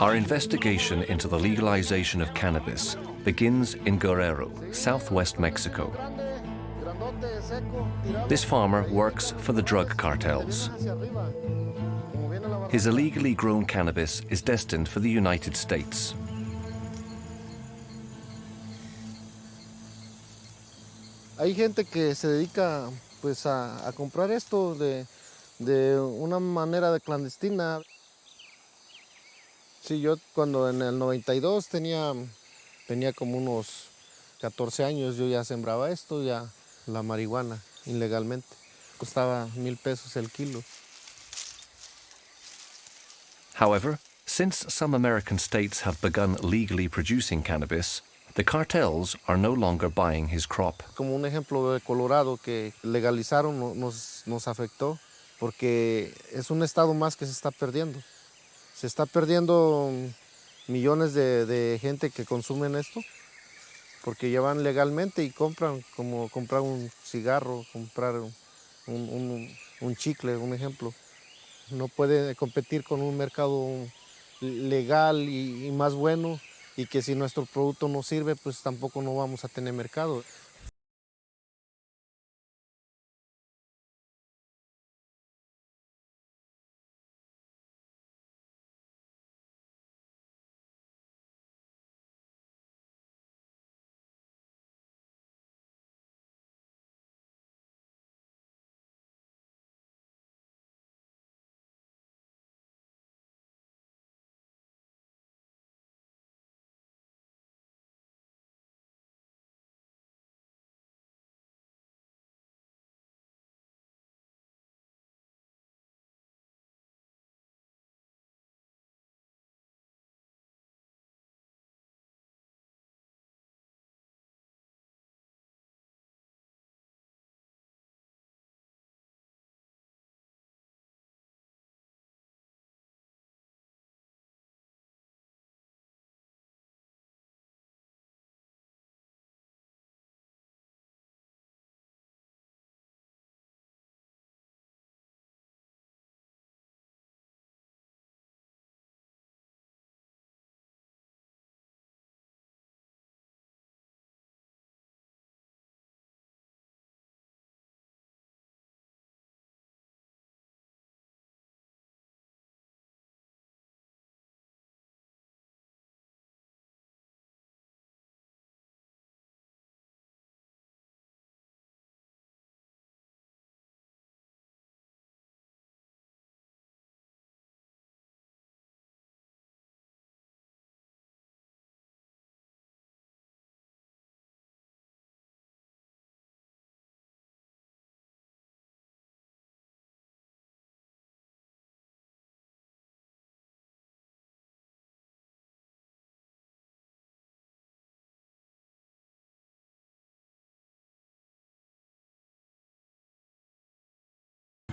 Our investigation into the legalization of cannabis begins in Guerrero, southwest Mexico. This farmer works for the drug cartels. His illegally grown cannabis is destined for the United States. Hay gente que se dedica pues a comprar esto de una manera de clandestina. Sí, yo cuando en el 92 tenía como unos 14 años, yo ya sembraba esto, ya la marihuana ilegalmente. Costaba $1,000 el kilo. However, since some American states have begun legally producing cannabis, the cartels are no longer buying his crop. Como un ejemplo de Colorado que legalizaron nos afectó porque es un estado más que se está perdiendo. Se está perdiendo millones de gente que consumen esto porque llevan legalmente y compran, como comprar un cigarro, comprar un chicle, un ejemplo. No puede competir con un mercado legal y más bueno, y que si nuestro producto no sirve, pues tampoco no vamos a tener mercado.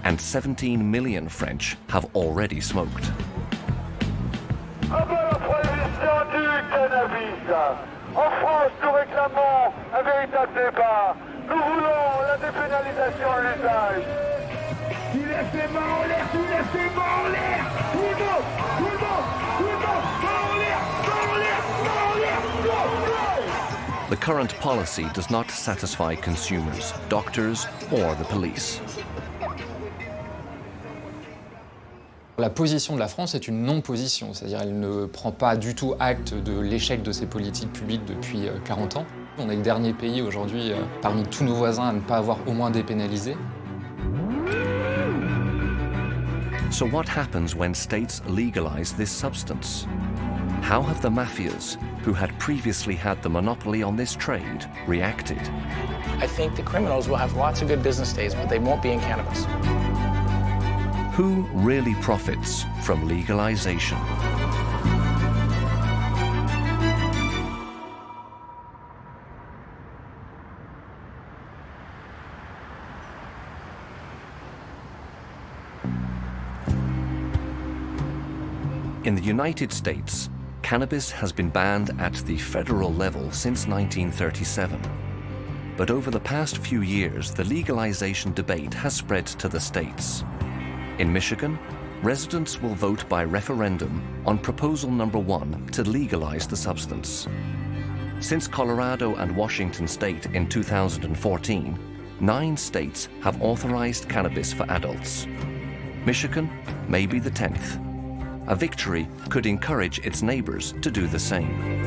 And 17 million French have already smoked. À bas la prohibition du cannabis. En France, nous réclamons un véritable débat. Nous voulons la dépénalisation de l'usage. Tu laisses les mains en l'air, tu laisses les mains en l'air. Tout le monde, tout le monde, tout le monde, mains en l'air, mains en l'air, mains en l'air, go, go. The current policy does not satisfy consumers, doctors, or the police. La position de la France est une non-position, c'est-à-dire elle ne prend pas du tout acte de l'échec de ses politiques publiques depuis 40 ans. On est le dernier pays aujourd'hui parmi tous nos voisins à ne pas avoir au moins dépénalisé. So what happens when states legalize this substance? How have the mafias, who had previously had the monopoly on this trade, reacted? I think the criminals will have lots of good business days, but they won't be in cannabis. Who really profits from legalization? In the United States, cannabis has been banned at the federal level since 1937. But over the past few years, the legalization debate has spread to the states. In Michigan, residents will vote by referendum on proposal number 1 to legalize the substance. Since Colorado and Washington State in 2014, 9 states have authorized cannabis for adults. Michigan may be the 10th. A victory could encourage its neighbors to do the same.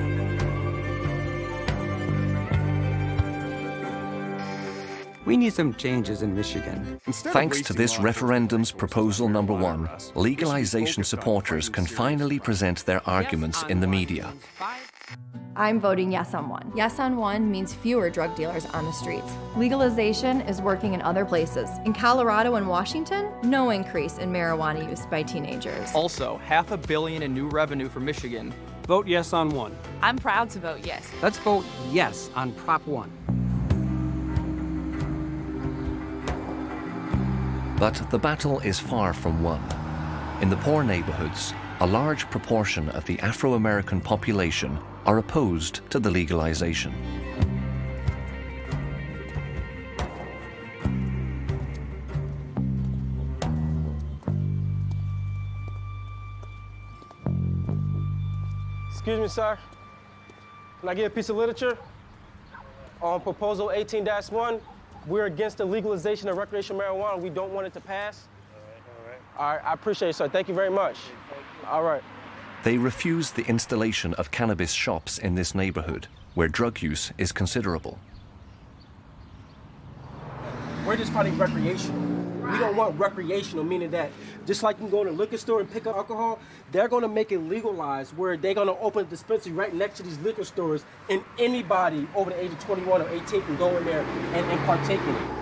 We need some changes in Michigan. Thanks to this referendum's proposal number 1, legalization supporters can finally present their arguments in the media. I'm voting yes on 1. Yes on 1 means fewer drug dealers on the streets. Legalization is working in other places. In Colorado and Washington, no increase in marijuana use by teenagers. Also, $500 million in new revenue for Michigan. Vote yes on 1. I'm proud to vote yes. Let's vote yes on Prop 1. But the battle is far from won. In the poor neighborhoods, a large proportion of the Afro-American population are opposed to the legalization. Excuse me, sir. Can I get a piece of literature? On proposal 18-1, we're against the legalization of recreational marijuana. We don't want it to pass. All right, I appreciate it, sir. Thank you very much. All right. They refuse the installation of cannabis shops in this neighborhood, where drug use is considerable. We're just fighting recreational. We don't want recreational, meaning that just like you can go to a liquor store and pick up alcohol, they're going to make it legalized where they're going to open a dispensary right next to these liquor stores, and anybody over the age of 21 or 18 can go in there and partake in it.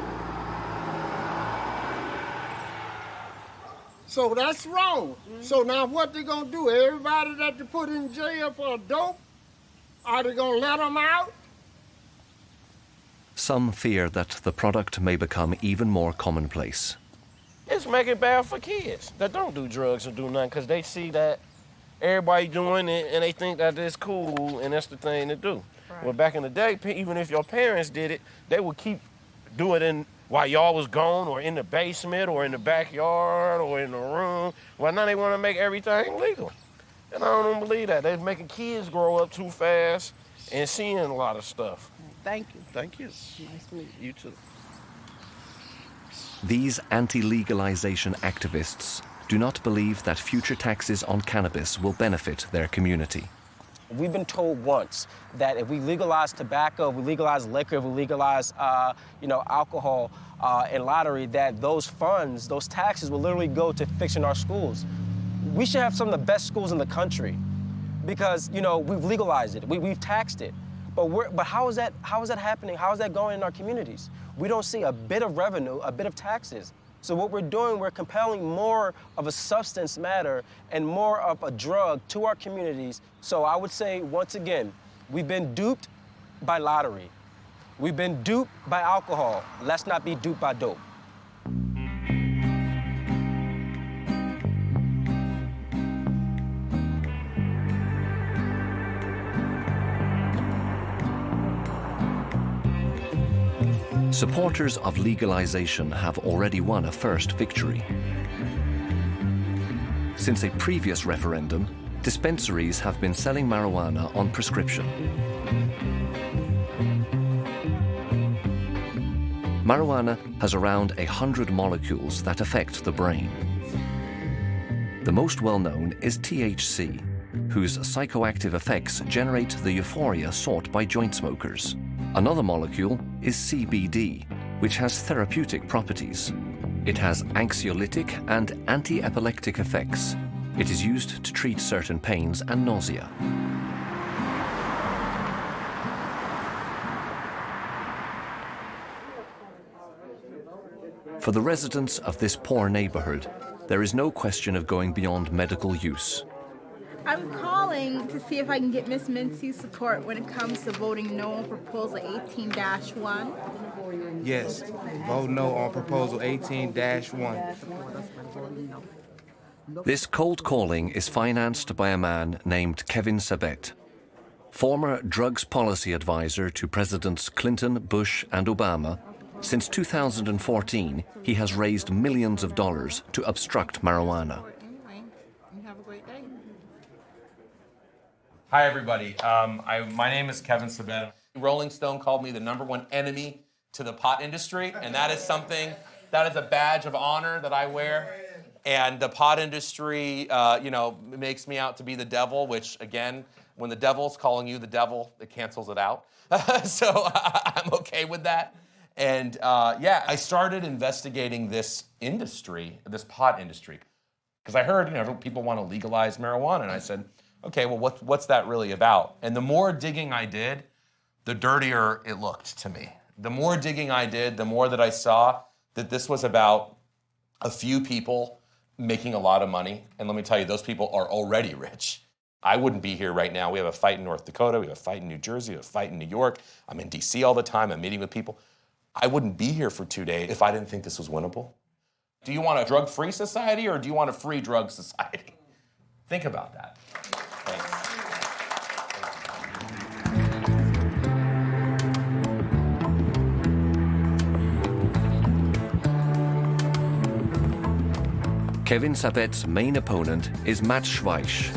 So that's wrong. So now what they gonna do? Everybody that they put in jail for dope, are they gonna let them out? Some fear that the product may become even more commonplace. It's making it bad for kids that don't do drugs or do nothing because they see that everybody doing it and they think that it's cool and that's the thing to do. Right. Well, back in the day, even if your parents did it, they would keep doing it while y'all was gone or in the basement or in the backyard or in the room. Well, now they want to make everything legal. And I don't believe that. They're making kids grow up too fast and seeing a lot of stuff. Thank you. Thank you. Nice to meet you. You too. These anti-legalization activists do not believe that future taxes on cannabis will benefit their community. We've been told once that if we legalize tobacco, if we legalize liquor, if we legalize, alcohol and lottery, that those funds, those taxes will literally go to fixing our schools. We should have some of the best schools in the country because, we've legalized it, we've taxed it. But how is that happening? How is that going in our communities? We don't see a bit of revenue, a bit of taxes. So what we're doing, we're compelling more of a substance matter and more of a drug to our communities. So I would say, once again, we've been duped by lottery. We've been duped by alcohol. Let's not be duped by dope. Supporters of legalization have already won a first victory. Since a previous referendum, dispensaries have been selling marijuana on prescription. Marijuana has around 100 molecules that affect the brain. The most well-known is THC, whose psychoactive effects generate the euphoria sought by joint smokers. Another molecule is CBD, which has therapeutic properties. It has anxiolytic and anti-epileptic effects. It is used to treat certain pains and nausea. For the residents of this poor neighborhood, there is no question of going beyond medical use. I'm calling to see if I can get Miss Mincy's support when it comes to voting no on Proposal 18-1. Yes, vote no on Proposal 18-1. This cold calling is financed by a man named Kevin Sabet, former drugs policy advisor to Presidents Clinton, Bush, and Obama. Since 2014, he has raised millions of dollars to obstruct marijuana. Hi, everybody. My name is Kevin Sabet. Rolling Stone called me the #1 enemy to the pot industry, and that is a badge of honor that I wear. And the pot industry, makes me out to be the devil, which, again, when the devil's calling you the devil, it cancels it out. So I'm okay with that. And I started investigating this industry, this pot industry, because I heard, people want to legalize marijuana, and I said, okay, well, what's that really about? And the more digging I did, the dirtier it looked to me. The more digging I did, the more that I saw that this was about a few people making a lot of money. And let me tell you, those people are already rich. I wouldn't be here right now. We have a fight in North Dakota. We have a fight in New Jersey. We have a fight in New York. I'm in D.C. all the time. I'm meeting with people. I wouldn't be here for 2 days if I didn't think this was winnable. Do you want a drug-free society or do you want a free drug society? Think about that. Thanks. Kevin Sabet's main opponent is Matt Schweich.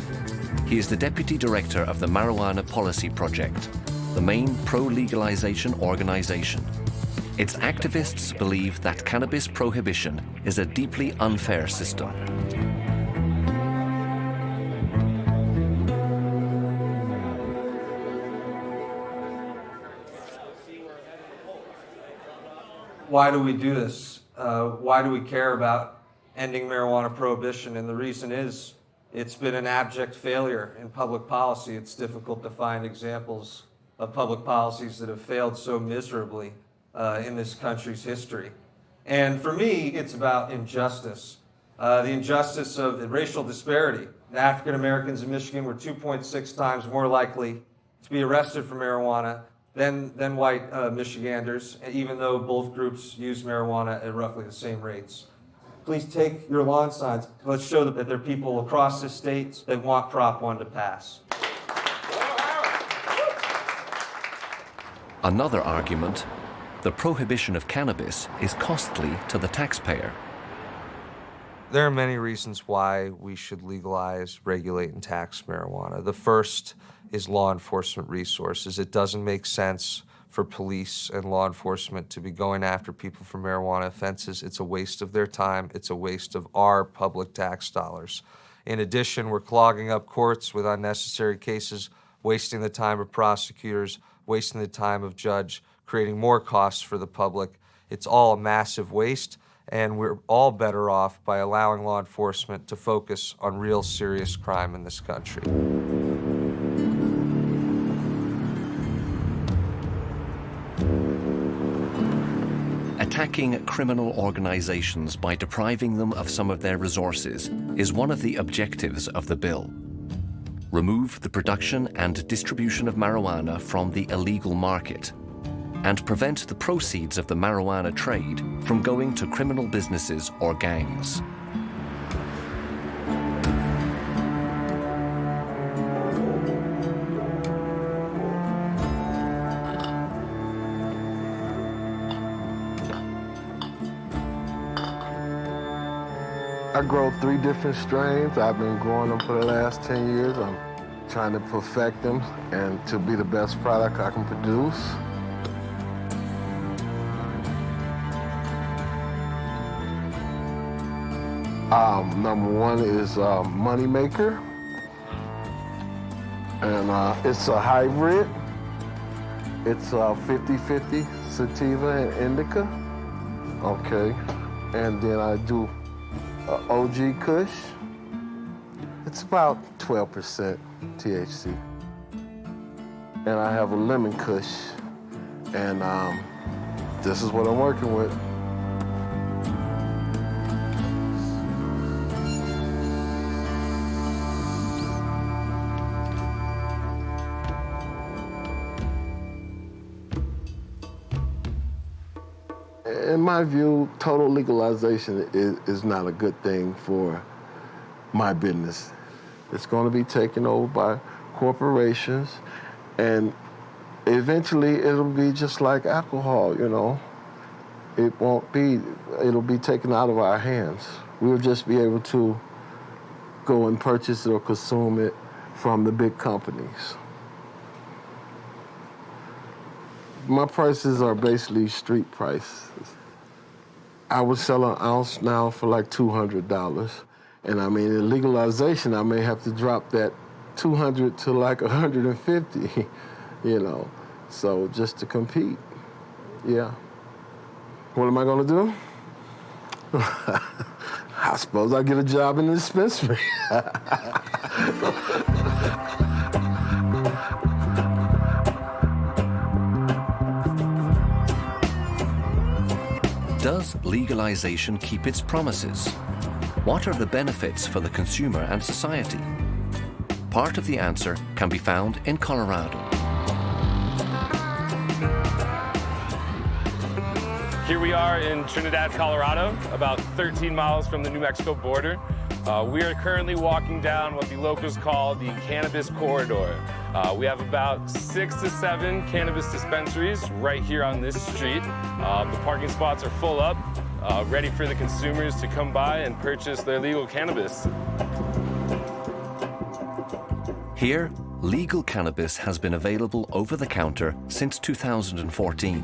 He is the Deputy Director of the Marijuana Policy Project, the main pro-legalization organization. Its activists believe that cannabis prohibition is a deeply unfair system. Why do we do this? Why do we care about ending marijuana prohibition? And the reason is it's been an abject failure in public policy. It's difficult to find examples of public policies that have failed so miserably in this country's history. And for me, it's about injustice. The injustice of the racial disparity. African Americans in Michigan were 2.6 times more likely to be arrested for marijuana than white Michiganders, even though both groups use marijuana at roughly the same rates. Please take your lawn signs. Let's show that there are people across the state that want Prop 1 to pass. Another argument, the prohibition of cannabis is costly to the taxpayer. There are many reasons why we should legalize, regulate, and tax marijuana. The first is law enforcement resources. It doesn't make sense for police and law enforcement to be going after people for marijuana offenses. It's a waste of their time. It's a waste of our public tax dollars. In addition, we're clogging up courts with unnecessary cases, wasting the time of prosecutors, wasting the time of judge, creating more costs for the public. It's all a massive waste, and we're all better off by allowing law enforcement to focus on real serious crime in this country. Attacking criminal organizations by depriving them of some of their resources is one of the objectives of the bill. Remove the production and distribution of marijuana from the illegal market and prevent the proceeds of the marijuana trade from going to criminal businesses or gangs. I grow 3 different strains. I've been growing them for the last 10 years. I'm trying to perfect them and to be the best product I can produce. Number 1 is Money Maker, and it's a hybrid. It's 50-50 sativa and indica. Okay, and then I do OG Kush. It's about 12% THC. And I have a lemon Kush, and this is what I'm working with. In my view, total legalization is not a good thing for my business. It's going to be taken over by corporations, and eventually it'll be just like alcohol, you know. It'll be taken out of our hands. We'll just be able to go and purchase it or consume it from the big companies. My prices are basically street prices. I would sell an ounce now for like $200. And I mean, in legalization, I may have to drop that 200 to like 150, you know, so just to compete, yeah. What am I gonna do? I suppose I'll get a job in the dispensary. Does legalization keep its promises? What are the benefits for the consumer and society? Part of the answer can be found in Colorado. Here we are in Trinidad, Colorado, about 13 miles from the New Mexico border. We are currently walking down what the locals call the cannabis corridor. We have about 6 to 7 cannabis dispensaries right here on this street. The parking spots are full up, ready for the consumers to come by and purchase their legal cannabis. Here, legal cannabis has been available over the counter since 2014.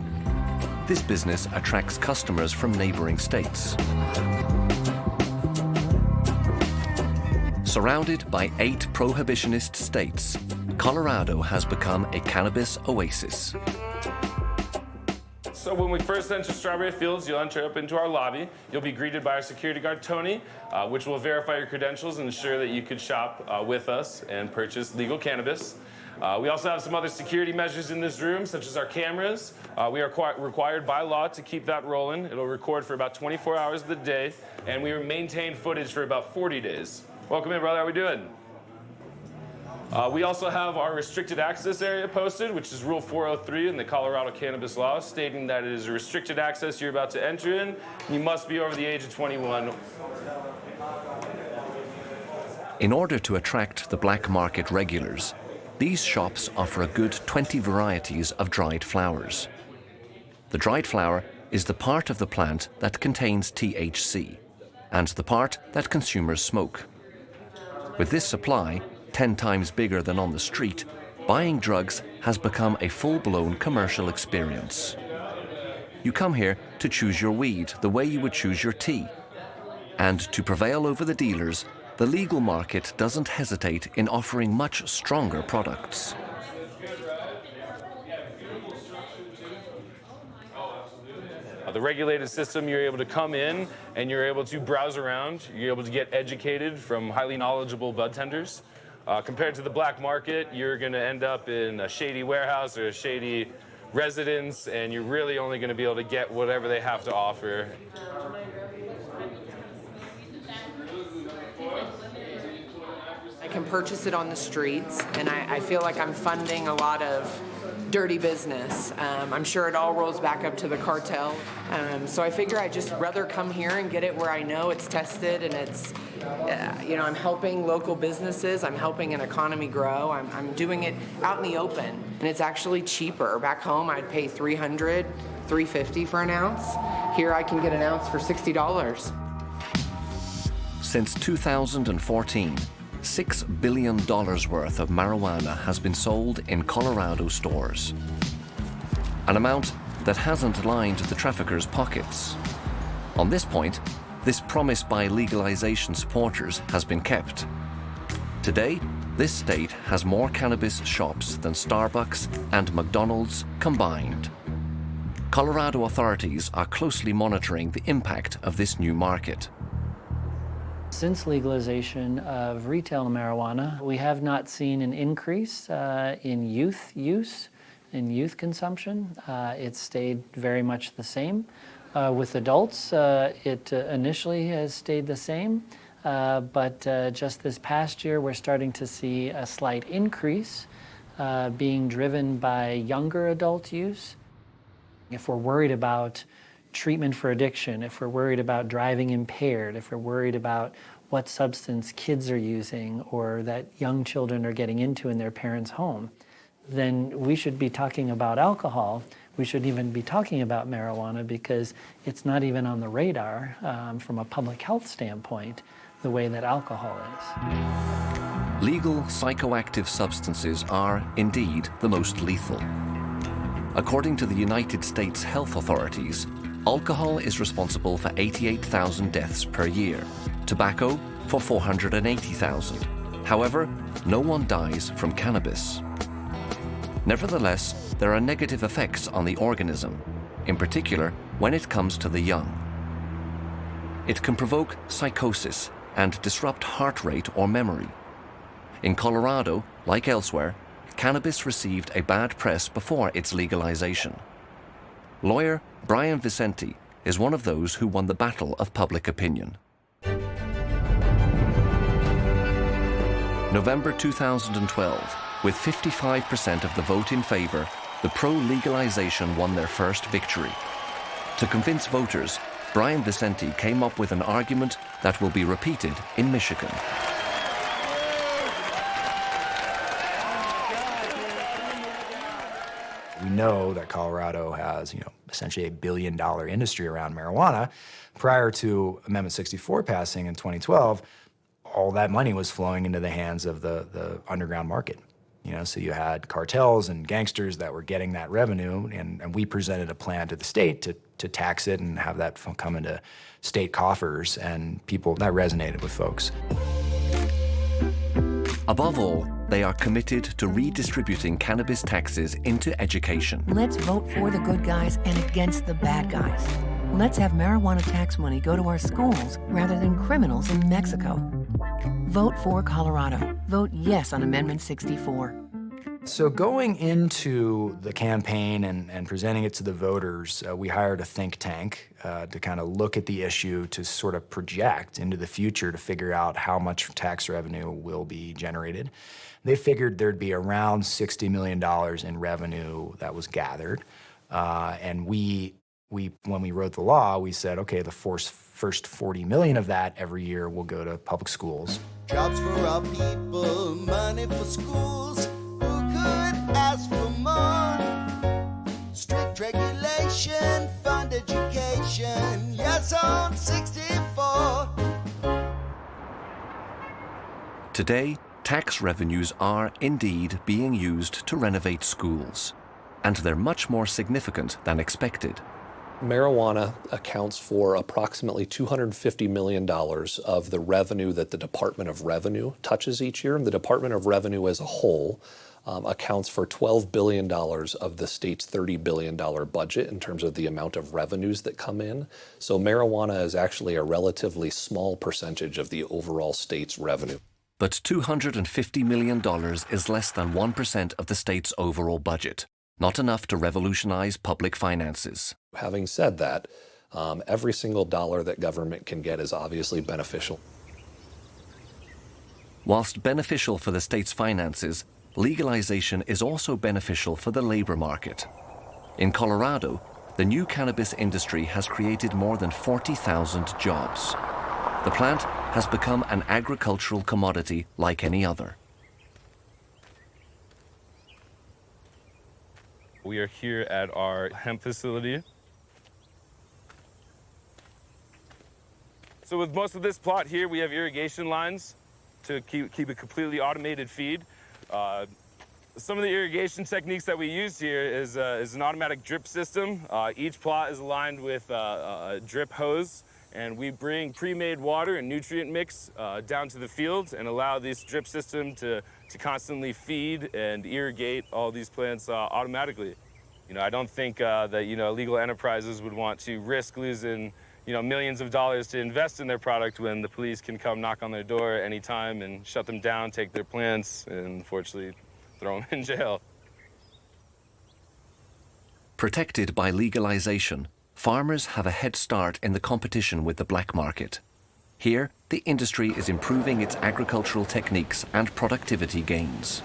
This business attracts customers from neighboring states. Surrounded by 8 prohibitionist states, Colorado has become a cannabis oasis. So when we first enter Strawberry Fields, you'll enter up into our lobby. You'll be greeted by our security guard, Tony, which will verify your credentials and ensure that you could shop with us and purchase legal cannabis. We also have some other security measures in this room, such as our cameras. We are required by law to keep that rolling. It'll record for about 24 hours of the day, and we maintain footage for about 40 days. Welcome in, brother. How we doing? We also have our restricted access area posted, which is Rule 403 in the Colorado Cannabis Law, stating that it is a restricted access you're about to enter in. You must be over the age of 21. In order to attract the black market regulars, these shops offer a good 20 varieties of dried flowers. The dried flower is the part of the plant that contains THC and the part that consumers smoke. With this supply, 10 times bigger than on the street, buying drugs has become a full-blown commercial experience. You come here to choose your weed the way you would choose your tea. And to prevail over the dealers, the legal market doesn't hesitate in offering much stronger products. The regulated system, you're able to come in and you're able to browse around. You're able to get educated from highly knowledgeable bud tenders. Compared to the black market, you're going to end up in a shady warehouse or a shady residence, and you're really only going to be able to get whatever they have to offer. I can purchase it on the streets, and I feel like I'm funding a lot of dirty business. I'm sure it all rolls back up to the cartel. So I figure I'd just rather come here and get it where I know it's tested and it's, you know, I'm helping local businesses, I'm helping an economy grow, I'm doing it out in the open. And it's actually cheaper. Back home I'd pay $300, $350 for an ounce. Here I can get an ounce for $60. Since 2014, $6 billion worth of marijuana has been sold in Colorado stores. An amount that hasn't lined the traffickers' pockets. On this point, this promise by legalization supporters has been kept. Today, this state has more cannabis shops than Starbucks and McDonald's combined. Colorado authorities are closely monitoring the impact of this new market. Since legalization of retail marijuana, we have not seen an increase in youth use, in youth consumption. It's stayed very much the same. With adults, it initially has stayed the same, but just this past year, we're starting to see a slight increase being driven by younger adult use. If we're worried about treatment for addiction, if we're worried about driving impaired, if we're worried about what substance kids are using or that young children are getting into in their parents' home, then we should be talking about alcohol. We shouldn't even be talking about marijuana because it's not even on the radar from a public health standpoint the way that alcohol is. legal psychoactive substances are, indeed, the most lethal. According to the United States health authorities, alcohol is responsible for 88,000 deaths per year, tobacco for 480,000. However, no one dies from cannabis. Nevertheless, there are negative effects on the organism, in particular when it comes to the young. It can provoke psychosis and disrupt heart rate or memory. In Colorado, like elsewhere, cannabis received a bad press before its legalization. Lawyer Brian Vicente is one of those who won the battle of public opinion. November 2012, with 55% of the vote in favor, the pro-legalization won their first victory. To convince voters, Brian Vicente came up with an argument that will be repeated in Michigan. We know that Colorado has, essentially $1 billion industry around marijuana. Prior to Amendment 64 passing in 2012, all that money was flowing into the hands of the underground market. So you had cartels and gangsters that were getting that revenue, and we presented a plan to the state to tax it and have that come into state coffers, and that resonated with folks. Above all, they are committed to redistributing cannabis taxes into education. Let's vote for the good guys and against the bad guys. Let's have marijuana tax money go to our schools rather than criminals in Mexico. Vote for Colorado. Vote yes on Amendment 64. So going into the campaign and presenting it to the voters, we hired a think tank to kind of look at the issue, to sort of project into the future to figure out how much tax revenue will be generated. They figured there'd be around $60 million in revenue that was gathered. And when we wrote the law, we said, okay, the first 40 million of that every year will go to public schools. Jobs for our people, money for schools. Who could ask for more? Strict regulation, fund education. Yes, on 64. Today, tax revenues are indeed being used to renovate schools, and they're much more significant than expected. Marijuana accounts for approximately $250 million of the revenue that the Department of Revenue touches each year. And the Department of Revenue as a whole accounts for $12 billion of the state's $30 billion budget in terms of the amount of revenues that come in. So marijuana is actually a relatively small percentage of the overall state's revenue. But $250 million is less than 1% of the state's overall budget. Not enough to revolutionize public finances. Having said that, every single dollar that government can get is obviously beneficial. Whilst beneficial for the state's finances, legalization is also beneficial for the labor market. In Colorado, the new cannabis industry has created more than 40,000 jobs. The plant has become an agricultural commodity like any other. We are here at our hemp facility. So with most of this plot here, we have irrigation lines to keep a completely automated feed. Some of the irrigation techniques that we use here is an automatic drip system. Each plot is aligned with a drip hose, and we bring pre-made water and nutrient mix down to the fields and allow this drip system to constantly feed and irrigate all these plants automatically. I don't think that illegal enterprises would want to risk losing millions of dollars to invest in their product when the police can come knock on their door anytime and shut them down, take their plants, and unfortunately throw them in jail. Protected by legalization, farmers have a head start in the competition with the black market. Here, the industry is improving its agricultural techniques and productivity gains.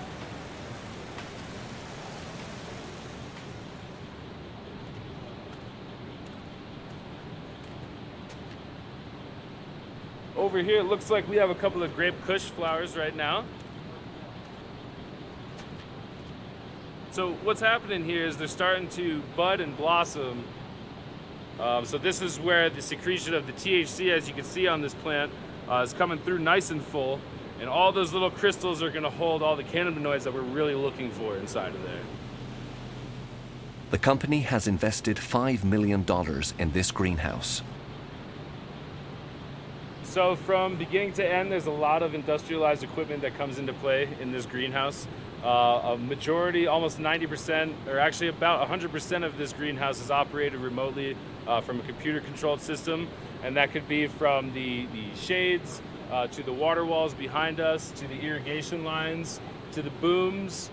Over here, it looks like we have a couple of grape kush flowers right now. So what's happening here is they're starting to bud and blossom. So this is where the secretion of the THC, as you can see on this plant, is coming through nice and full. And all those little crystals are going to hold all the cannabinoids that we're really looking for inside of there. The company has invested $5 million in this greenhouse. So from beginning to end, there's a lot of industrialized equipment that comes into play in this greenhouse. A majority, almost 90%, or actually about 100% of this greenhouse is operated remotely from a computer-controlled system. And that could be from the shades, to the water walls behind us, to the irrigation lines, to the booms.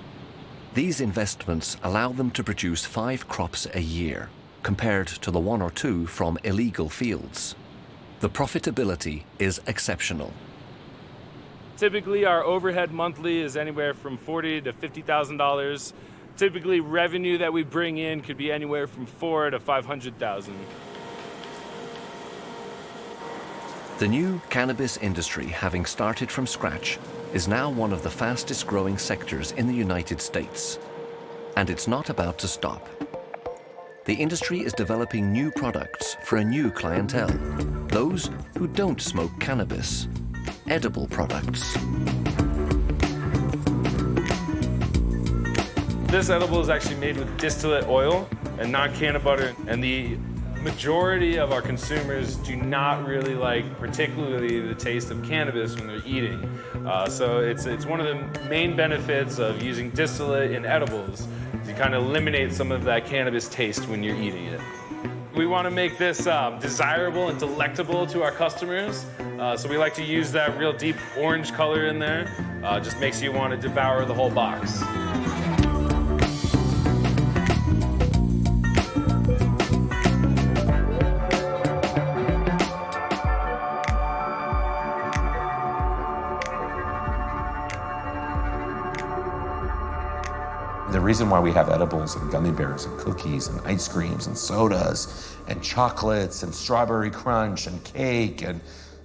These investments allow them to produce 5 crops a year, compared to the 1 or 2 from illegal fields. The profitability is exceptional. Typically, our overhead monthly is anywhere from $40,000 to $50,000. Typically, revenue that we bring in could be anywhere from $400,000 to $500,000. The new cannabis industry, having started from scratch, is now one of the fastest growing sectors in the United States. And it's not about to stop. The industry is developing new products for a new clientele, those who don't smoke cannabis, edible products. This edible is actually made with distillate oil and not canna butter, and the majority of our consumers do not really like particularly the taste of cannabis when they're eating. So it's one of the main benefits of using distillate in edibles. You kind of eliminate some of that cannabis taste when you're eating it. We want to make this desirable and delectable to our customers. So we like to use that real deep orange color in there. Just makes you want to devour the whole box. The reason why we have edibles and gummy bears and cookies and ice creams and sodas and chocolates and strawberry crunch and cake and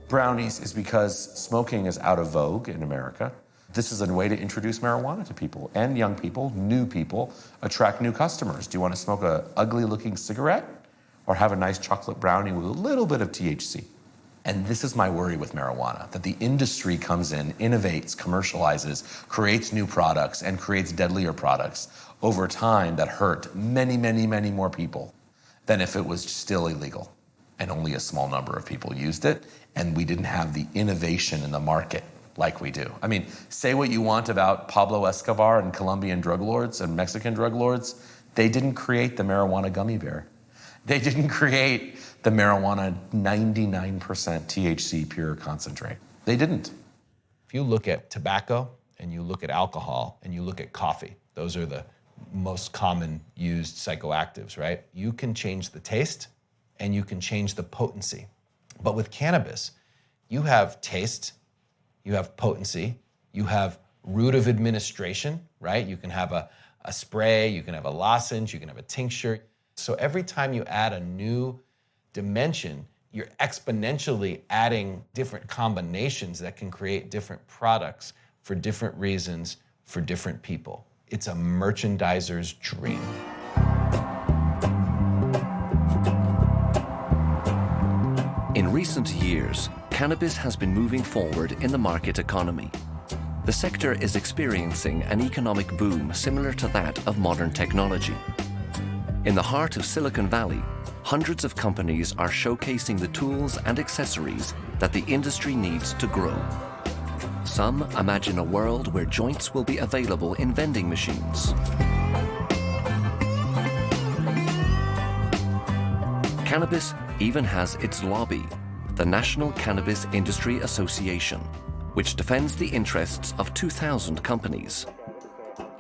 brownies is because smoking is out of vogue in America. This is a way to introduce marijuana to people and young people, new people, attract new customers. Do you want to smoke an ugly looking cigarette or have a nice chocolate brownie with a little bit of THC? And this is my worry with marijuana, that the industry comes in, innovates, commercializes, creates new products, and creates deadlier products over time that hurt many, many, many more people than if it was still illegal and only a small number of people used it, and we didn't have the innovation in the market like we do. I mean, say what you want about Pablo Escobar and Colombian drug lords and Mexican drug lords, they didn't create the marijuana gummy bear. They didn't create the marijuana 99% THC pure concentrate. They didn't. If you look at tobacco and you look at alcohol and you look at coffee, those are the most common used psychoactives, right? You can change the taste and you can change the potency. But with cannabis, you have taste, you have potency, you have route of administration, right? You can have a spray, you can have a lozenge, you can have a tincture. So every time you add a new dimension, you're exponentially adding different combinations that can create different products for different reasons for different people. It's a merchandiser's dream. In recent years, cannabis has been moving forward in the market economy. The sector is experiencing an economic boom similar to that of modern technology. In the heart of Silicon Valley, hundreds of companies are showcasing the tools and accessories that the industry needs to grow. Some imagine a world where joints will be available in vending machines. Cannabis even has its lobby, the National Cannabis Industry Association, which defends the interests of 2,000 companies.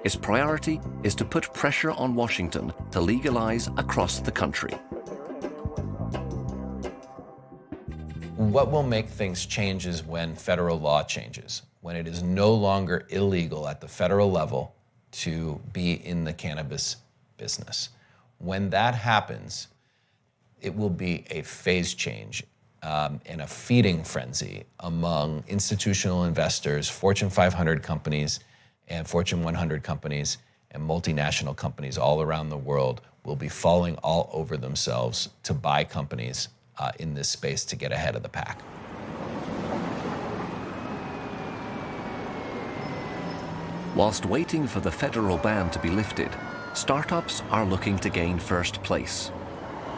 Its priority is to put pressure on Washington to legalize across the country. What will make things change is when federal law changes, when it is no longer illegal at the federal level to be in the cannabis business. When that happens, it will be a phase change and a feeding frenzy among institutional investors, Fortune 500 companies, and Fortune 100 companies and multinational companies all around the world will be falling all over themselves to buy companies in this space to get ahead of the pack. Whilst waiting for the federal ban to be lifted, startups are looking to gain first place.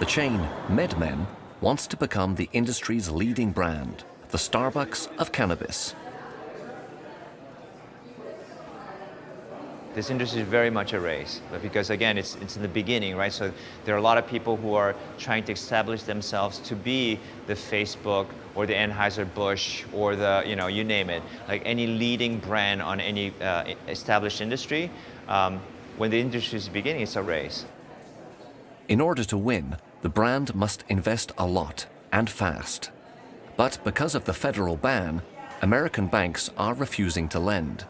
The chain MedMen wants to become the industry's leading brand, the Starbucks of cannabis. This industry is very much a race, but because again, it's in the beginning, right? So there are a lot of people who are trying to establish themselves to be the Facebook or the Anheuser-Busch or the, you name it, like any leading brand on any established industry. When the industry is beginning, it's a race. In order to win, the brand must invest a lot and fast. But because of the federal ban, American banks are refusing to lend.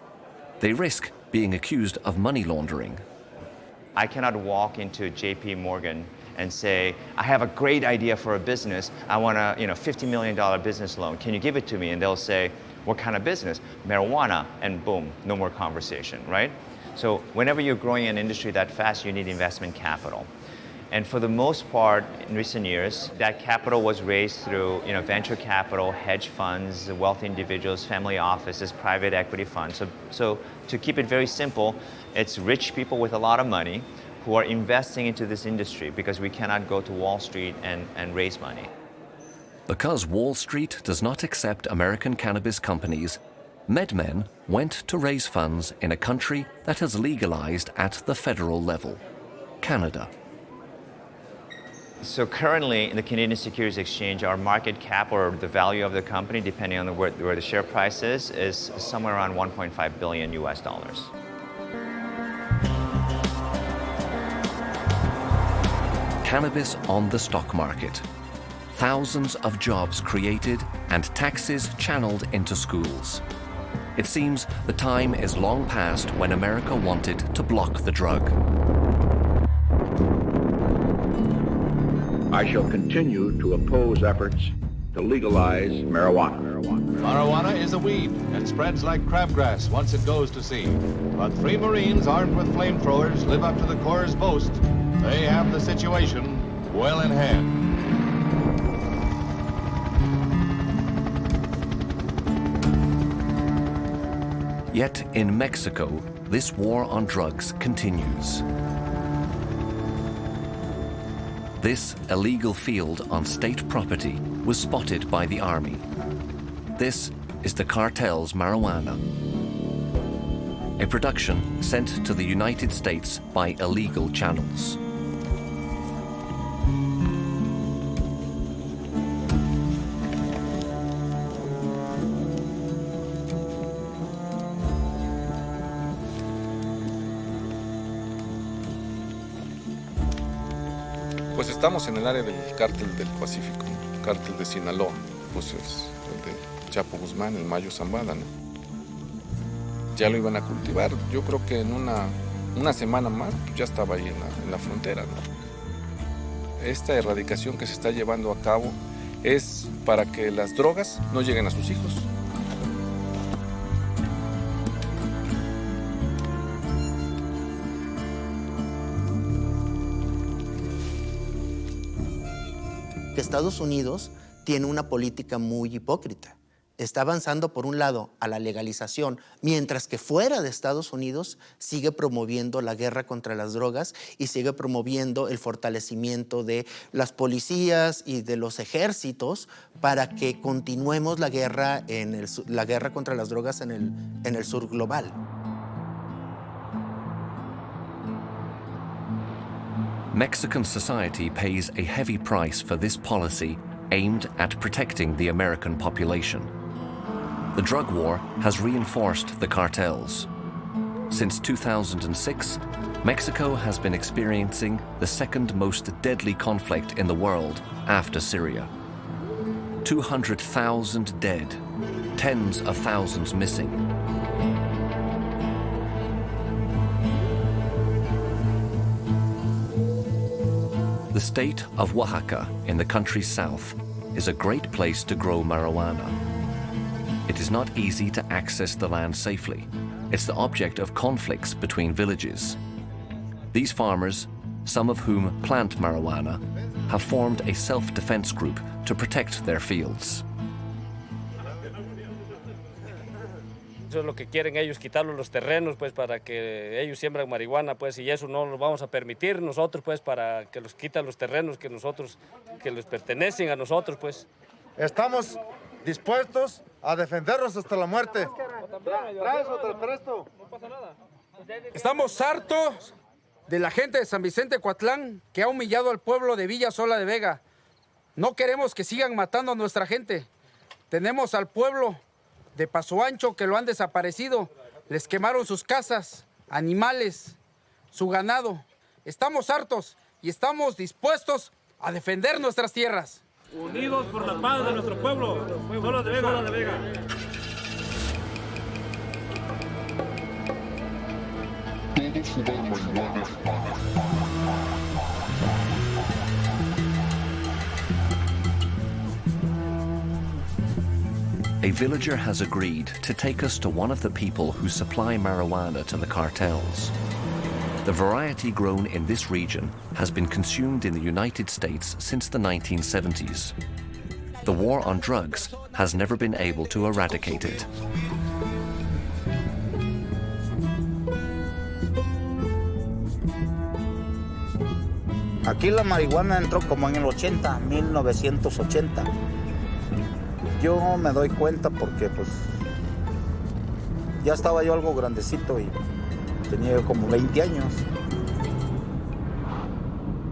They risk being accused of money laundering. I cannot walk into JP Morgan and say, I have a great idea for a business. I want a $50 million business loan. Can you give it to me? And they'll say, what kind of business? Marijuana. And boom, no more conversation, right? So whenever you're growing an industry that fast, you need investment capital. And for the most part, in recent years, that capital was raised through venture capital, hedge funds, wealthy individuals, family offices, private equity funds. So to keep it very simple, it's rich people with a lot of money who are investing into this industry because we cannot go to Wall Street and raise money. Because Wall Street does not accept American cannabis companies, MedMen went to raise funds in a country that has legalized at the federal level, Canada. So currently in the Canadian Securities Exchange, our market cap or the value of the company, depending on where the share price is somewhere around $1.5 billion US. Cannabis on the stock market. Thousands of jobs created and taxes channeled into schools. It seems the time is long past when America wanted to block the drug. I shall continue to oppose efforts to legalize marijuana. Marijuana is a weed and spreads like crabgrass once it goes to seed. But 3 Marines armed with flamethrowers live up to the Corps' boast. They have the situation well in hand. Yet in Mexico, this war on drugs continues. This illegal field on state property was spotted by the army. This is the cartel's marijuana, a production sent to the United States by illegal channels. Pues estamos en el área del cártel del Pacífico, cártel de Sinaloa, pues es el de Chapo Guzmán, el Mayo Zambada, ¿no? Ya lo iban a cultivar, yo creo que en una semana más pues ya estaba ahí en la frontera, ¿no? Esta erradicación que se está llevando a cabo es para que las drogas no lleguen a sus hijos. Que Estados Unidos tiene una política muy hipócrita. Está avanzando, por un lado, a la legalización, mientras que fuera de Estados Unidos sigue promoviendo la guerra contra las drogas y sigue promoviendo el fortalecimiento de las policías y de los ejércitos para que continuemos la guerra, la guerra contra las drogas en el sur global. Mexican society pays a heavy price for this policy aimed at protecting the American population. The drug war has reinforced the cartels. Since 2006, Mexico has been experiencing the second most deadly conflict in the world after Syria. 200,000 dead, tens of thousands missing. The state of Oaxaca in the country's south is a great place to grow marijuana. It is not easy to access the land safely. It's the object of conflicts between villages. These farmers, some of whom plant marijuana, have formed a self-defense group to protect their fields. Eso es lo que quieren ellos, quitarlos los terrenos, pues, para que ellos siembran marihuana, pues, y eso no lo vamos a permitir nosotros, pues, para que los quitan los terrenos que les pertenecen a nosotros, pues. Estamos dispuestos a defendernos hasta la muerte. ¿Traes o te presto? No pasa nada. Estamos hartos de la gente de San Vicente Coatlán que ha humillado al pueblo de Villa Sola de Vega. No queremos que sigan matando a nuestra gente. Tenemos al pueblo de Paso Ancho que lo han desaparecido. Les quemaron sus casas, animales, su ganado. Estamos hartos y estamos dispuestos a defender nuestras tierras. Unidos por la paz de nuestro pueblo. Sola de Vega. Sola de Vega. A villager has agreed to take us to one of the people who supply marijuana to the cartels. The variety grown in this region has been consumed in the United States since the 1970s. The war on drugs has never been able to eradicate it. Aquí la marihuana entró como en el 1980. Yo me doy cuenta porque pues ya estaba yo algo grandecito y tenía como 20 años.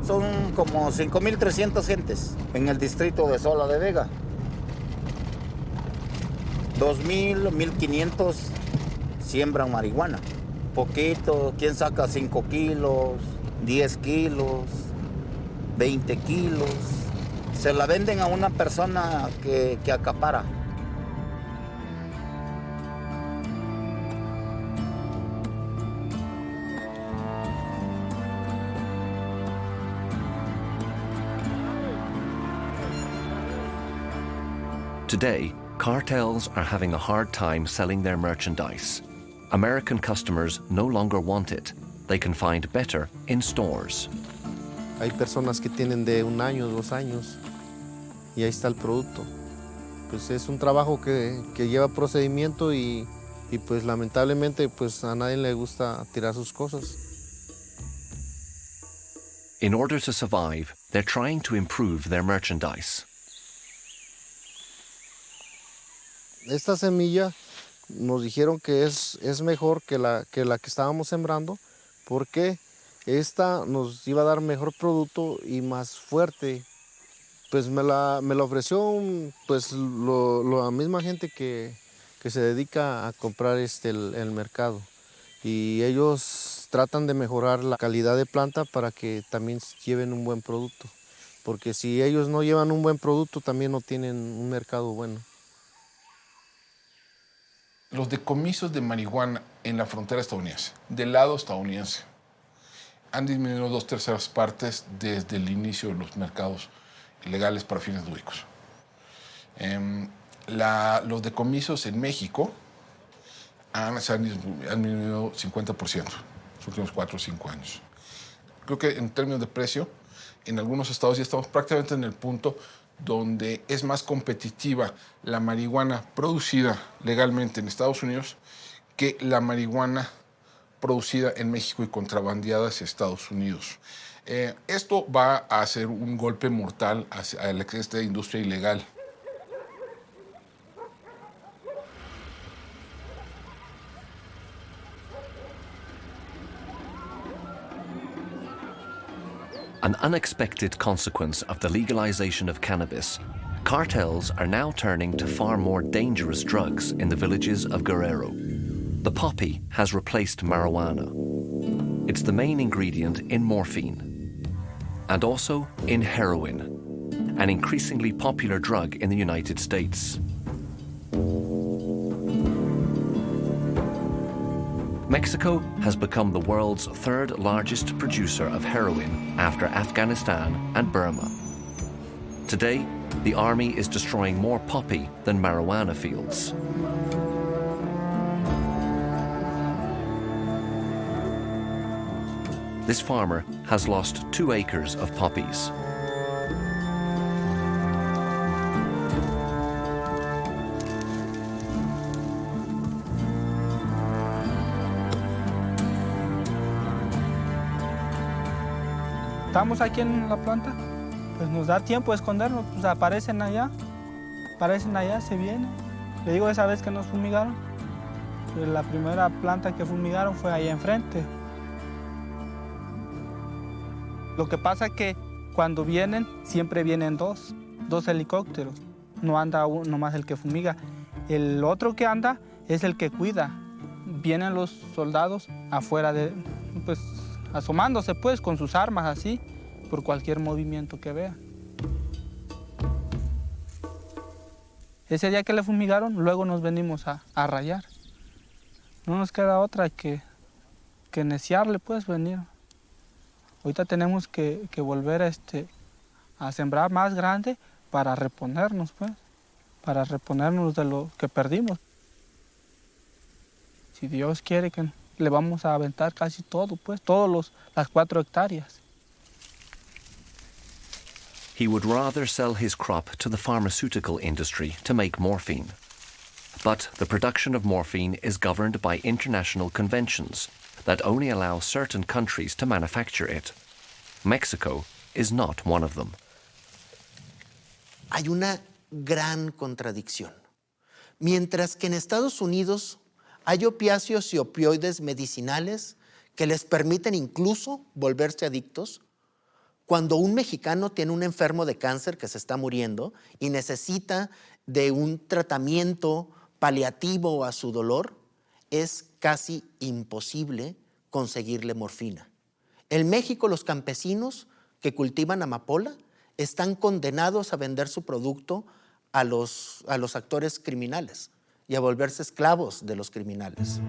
Son como 5.300 gentes en el distrito de Sola de Vega. 2.000, 1.500 siembran marihuana. Poquito, ¿quién saca 5 kilos, 10 kilos, 20 kilos? Se la venden a una persona que acapara. Today, cartels are having a hard time selling their merchandise. American customers no longer want it. They can find better in stores. Hay personas que tienen de 1 año, 2 años, y ahí está el producto. Pues es un trabajo que lleva procedimiento y pues lamentablemente pues a nadie le gusta tirar sus cosas. In order to survive, they're trying to improve their merchandise. Esta semilla nos dijeron que es mejor que la que estábamos sembrando porque esta nos iba a dar mejor producto y más fuerte. Pues me la ofreció pues la misma gente que se dedica a comprar el mercado. Y ellos tratan de mejorar la calidad de planta para que también lleven un buen producto. Porque si ellos no llevan un buen producto, también no tienen un mercado bueno. Los decomisos de marihuana en la frontera estadounidense, del lado estadounidense, han disminuido 2/3 partes desde el inicio de los mercados ilegales para fines lúdicos. Los decomisos en México han disminuido 50% en los últimos 4 o 5 años. Creo que en términos de precio, en algunos estados ya estamos prácticamente en el punto donde es más competitiva la marihuana producida legalmente en Estados Unidos que la marihuana producida en México y contrabandeada hacia Estados Unidos. Esto va a ser un golpe mortal hacia esta industria ilegal. An unexpected consequence of the legalization of cannabis, cartels are now turning to far more dangerous drugs in the villages of Guerrero. The poppy has replaced marijuana. It's the main ingredient in morphine and also in heroin, an increasingly popular drug in the United States. Mexico has become the world's 3rd largest producer of heroin after Afghanistan and Burma. Today, the army is destroying more poppy than marijuana fields. This farmer has lost 2 acres of poppies. estamos aquí en la planta, pues nos da tiempo de escondernos, pues aparecen allá, se vienen. Le digo, esa vez que nos fumigaron, pues la primera planta que fumigaron fue ahí enfrente. Lo que pasa es que cuando vienen, siempre vienen dos helicópteros. No anda uno, nomás el que fumiga. El otro que anda es el que cuida. Vienen los soldados afuera, pues asomándose pues con sus armas así, por cualquier movimiento que vean. Ese día que le fumigaron, luego nos venimos a rayar. No nos queda otra que neciarle, pues, venir. Ahorita tenemos que volver a sembrar más grande para reponernos, pues, para reponernos de lo que perdimos. Si Dios quiere, que le vamos a aventar casi todo, pues, las 4 hectáreas. He would rather sell his crop to the pharmaceutical industry to make morphine. But the production of morphine is governed by international conventions that only allow certain countries to manufacture it. Mexico is not one of them. Hay una gran contradicción. Mientras que en Estados Unidos hay opiáceos y opioides medicinales que les permiten incluso volverse adictos, cuando un mexicano tiene un enfermo de cáncer que se está muriendo y necesita de un tratamiento paliativo a su dolor, es casi imposible conseguirle morfina. En México, los campesinos que cultivan amapola están condenados a vender su producto a los actores criminales y a volverse esclavos de los criminales.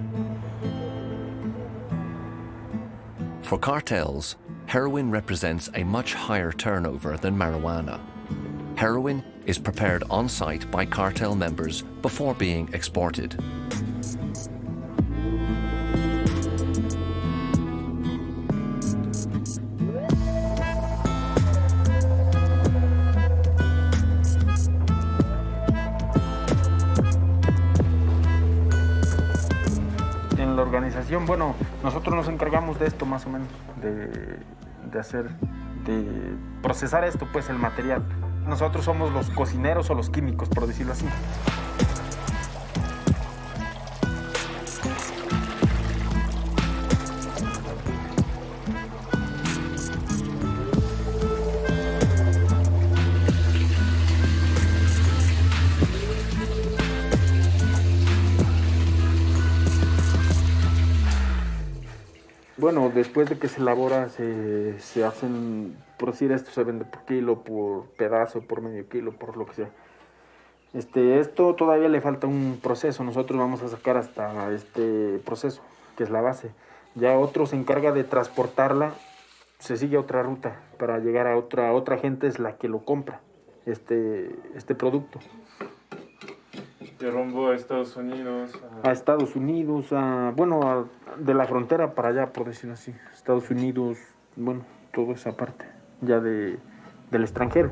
For cartels, heroin represents a much higher turnover than marijuana. Heroin is prepared on-site by cartel members before being exported. En la organización, bueno, nosotros nos encargamos de esto más o menos, de procesar esto, pues el material. Nosotros somos los cocineros o los químicos, por decirlo así. Bueno, después de que se elabora, se hacen, por decir esto, se vende por kilo, por pedazo, por medio kilo, por lo que sea. Esto todavía le falta un proceso. Nosotros vamos a sacar hasta este proceso, que es la base. Ya otro se encarga de transportarla, se sigue otra ruta para llegar a otra gente es la que lo compra, este producto. De rumbo a Estados Unidos. A Estados Unidos, de la frontera para allá, por decirlo así. Estados Unidos, bueno, toda esa parte ya del extranjero.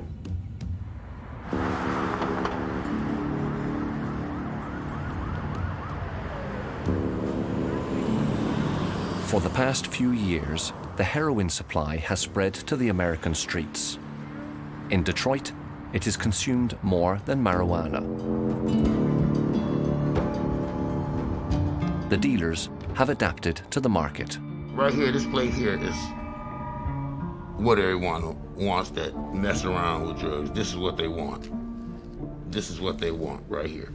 For the past few years, the heroin supply has spread to the American streets. In Detroit, it is consumed more than marijuana. The dealers have adapted to the market. Right here, this plate here is what everyone wants that mess around with drugs. This is what they want. This is what they want right here.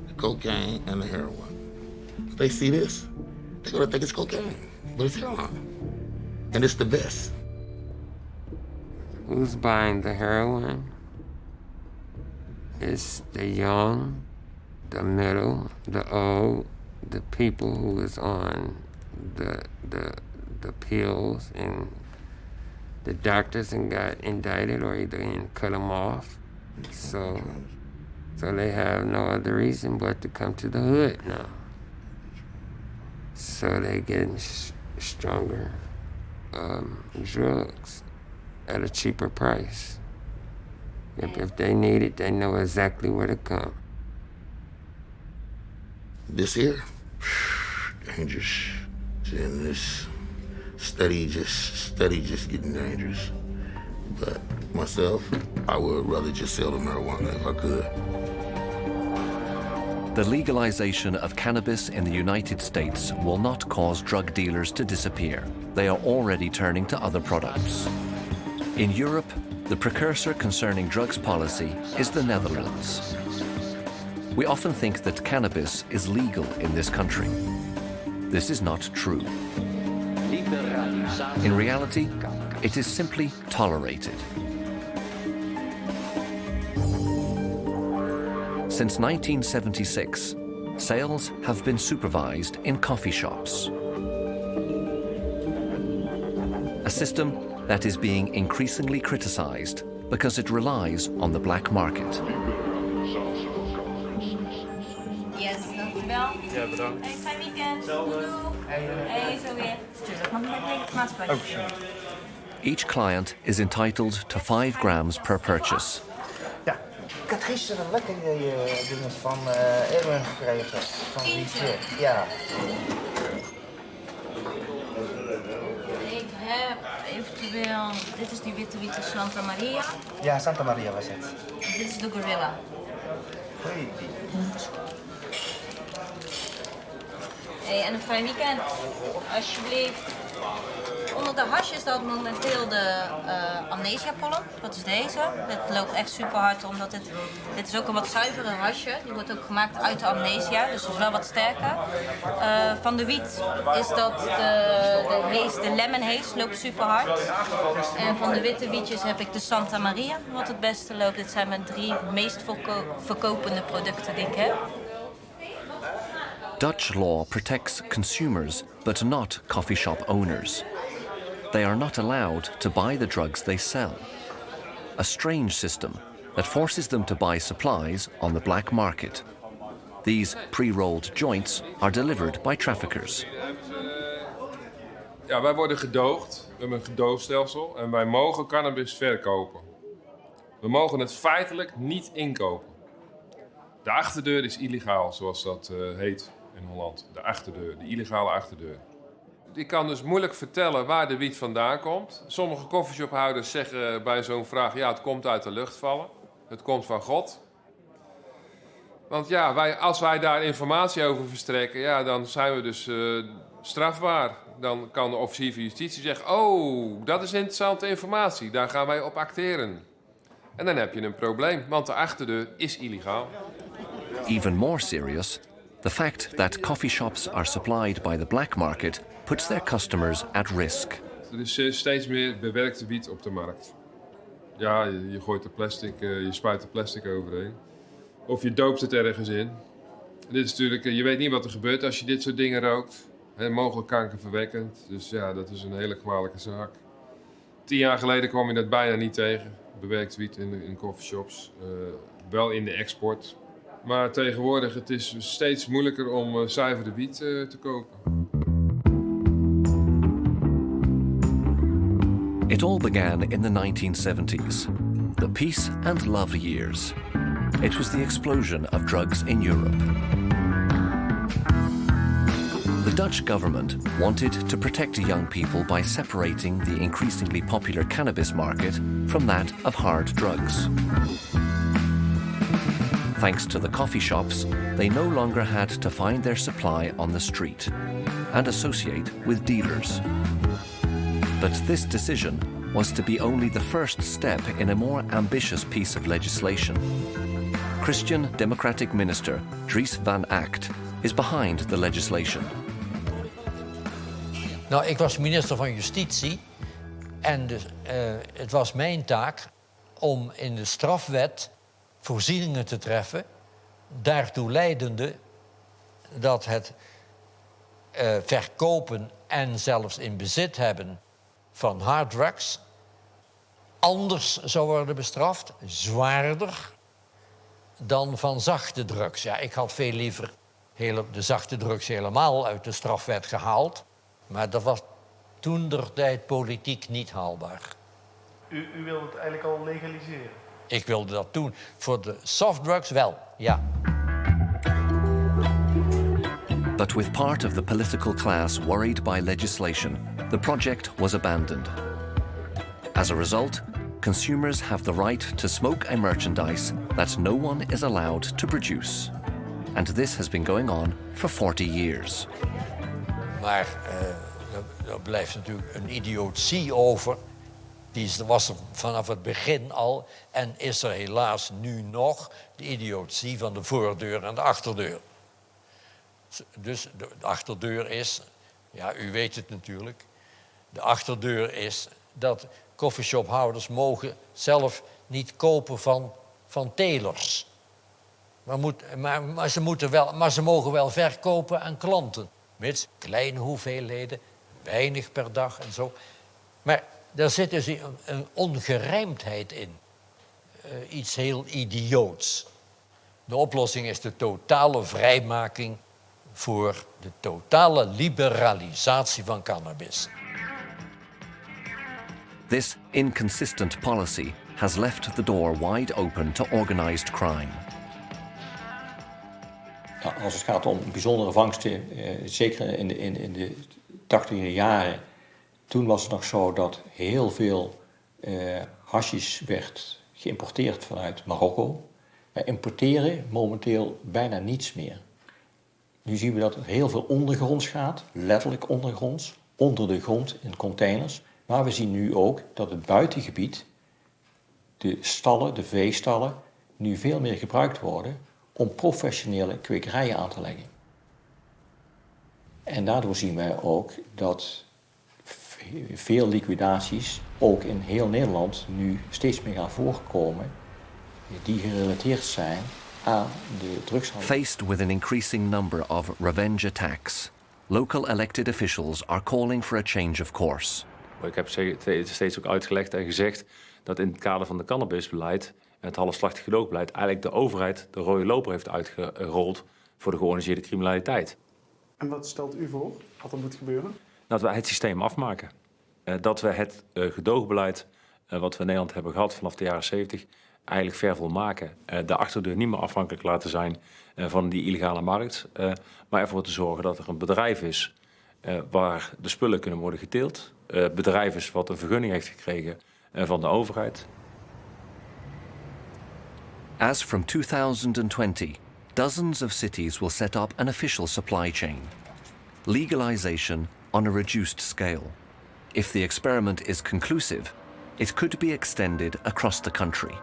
The cocaine and the heroin. If they see this, they're gonna think it's cocaine, but it's heroin. And it's the best. Who's buying the heroin? It's the young, the middle, the old, the people who is on the pills, and the doctors and got indicted or either cut them off. So they have no other reason but to come to the hood now. So they getting stronger drugs at a cheaper price. If they need it, they know exactly where to come. This here, dangerous. And this steady just getting dangerous. But myself, I would rather just sell the marijuana if I could. The legalization of cannabis in the United States will not cause drug dealers to disappear. They are already turning to other products. In Europe, the precursor concerning drugs policy is the Netherlands. We often think that cannabis is legal in this country. This is not true. In reality, it is simply tolerated. Since 1976, sales have been supervised in coffee shops. A system that is being increasingly criticized because it relies on the black market. Yes, dankjewel. Ja, bedankt. Hey, fijn weekend. Doei. Hey, zo weer. Tuurlijk, mag ik met de maatschappij? Each client is entitled to 5 grams per purchase. Ik had gisteren lekker dingen van Erwin gekregen. Van die ja. Ik heb eventueel... Dit is die witte Santa Maria. Ja, Santa Maria was het. Dit is de Gorilla. Hey. Hey, en een fijn weekend. Alsjeblieft. Onder de hash is dat momenteel de amnesia-pollen. Dat is deze. Dit loopt echt super hard, omdat dit is ook een wat zuivere hasje. Die wordt ook gemaakt uit de amnesia, dus het is wel wat sterker. Van de wiet is dat de lemon haze loopt super hard. En van de witte wietjes heb ik de Santa Maria, wat het beste loopt. Dit zijn mijn 3 meest verkopende producten die ik heb. Dutch law protects consumers, but not coffee shop owners. They are not allowed to buy the drugs they sell. A strange system that forces them to buy supplies on the black market. These pre-rolled joints are delivered by traffickers. Ja, wij worden gedoogd. We hebben een gedoogstelsel en wij mogen cannabis verkopen. We mogen het feitelijk niet inkopen. De achterdeur is illegaal, zoals dat heet in Holland. De achterdeur, de illegale achterdeur. Ik kan dus moeilijk vertellen waar de wiet vandaan komt. Sommige coffeeshophouders zeggen bij zo'n vraag... ja, het komt uit de lucht vallen. Het komt van God. Want ja, als wij daar informatie over verstrekken... ja, dan zijn we dus strafbaar. Dan kan de officier van justitie zeggen... oh, dat is interessante informatie. Daar gaan wij op acteren. En dan heb je een probleem, want de achterdeur is illegaal. Even more serious, the fact that coffee shops are supplied by the black market puts their customers at risk. Er is steeds meer bewerkte wiet op de markt. Ja, je gooit de plastic, je spuit er plastic overheen. Of je doopt het ergens in. Dit is natuurlijk, je weet niet wat er gebeurt als je dit soort dingen rookt. Mogelijk kankerverwekkend. Dus ja, dat is een hele kwalijke zaak. 10 jaar geleden kwam je dat bijna niet tegen. Bewerkt wiet in coffeeshops. Wel in de export. Maar tegenwoordig het is steeds moeilijker om zuivere wiet te kopen. It all began in the 1970s, the peace and love years. It was the explosion of drugs in Europe. The Dutch government wanted to protect young people by separating the increasingly popular cannabis market from that of hard drugs. Thanks to the coffee shops, they no longer had to find their supply on the street and associate with dealers. But this decision was to be only the first step in a more ambitious piece of legislation. Christian Democratic Minister Dries van Acht is behind the legislation. Nou, ik was minister van Justitie en dus, het was mijn taak om in de strafwet voorzieningen te treffen, daartoe leidende dat het verkopen en zelfs in bezit hebben van harddrugs anders zou worden bestraft, zwaarder, dan van zachte drugs. Ja, ik had veel liever de zachte drugs helemaal uit de strafwet gehaald, maar dat was toentertijd politiek niet haalbaar. U wilde het eigenlijk al legaliseren? Ik wilde dat doen. Voor de softdrugs wel, ja. But with part of the political class worried by legislation, the project was abandoned. As a result, consumers have the right to smoke a merchandise that no one is allowed to produce. And this has been going on for 40 years. Maar er blijft natuurlijk een idiotie over. Die was er vanaf het begin al. En is er helaas nu nog de idiotie van de voordeur en de achterdeur. Dus de achterdeur is, ja, u weet het natuurlijk. De achterdeur is dat coffeeshophouders mogen zelf niet kopen van telers. Maar ze mogen wel verkopen aan klanten. Mits kleine hoeveelheden, weinig per dag en zo. Maar daar zit dus een ongerijmdheid in. Iets heel idioots. De oplossing is de totale vrijmaking voor de totale liberalisatie van cannabis. This inconsistent policy has left the door wide open to organized crime. Als het gaat om bijzondere vangsten, zeker in de 80e jaren, toen was het nog zo dat heel veel hashish werd geïmporteerd vanuit Marokko. Wij importeren momenteel bijna niets meer. Nu zien we dat er heel veel ondergronds gaat, letterlijk ondergronds, onder de grond in containers. Maar we zien nu ook dat het buitengebied, de stallen, de veestallen, nu veel meer gebruikt worden om professionele kwekerijen aan te leggen. En daardoor zien wij ook dat veel liquidaties, ook in heel Nederland, nu steeds meer gaan voorkomen die gerelateerd zijn aan de drugshandel. Faced with an increasing number of revenge attacks, local elected officials are calling for a change of course. Ik heb steeds ook uitgelegd en gezegd dat in het kader van het cannabisbeleid en het halfslachtig gedoogbeleid eigenlijk de overheid de rode loper heeft uitgerold voor de georganiseerde criminaliteit. En wat stelt u voor wat er moet gebeuren? Dat we het systeem afmaken. Dat we het gedoogbeleid wat we in Nederland hebben gehad vanaf de jaren 70 eigenlijk ver volmaken. De achterdeur niet meer afhankelijk laten zijn van die illegale markt. Maar ervoor te zorgen dat er een bedrijf is waar de spullen kunnen worden geteeld. Bedrijf is wat een vergunning heeft gekregen van de overheid. As from 2020, dozens of cities will set up an official supply chain. Legalization on a reduced scale. If the experiment is conclusive, it could be extended across the country.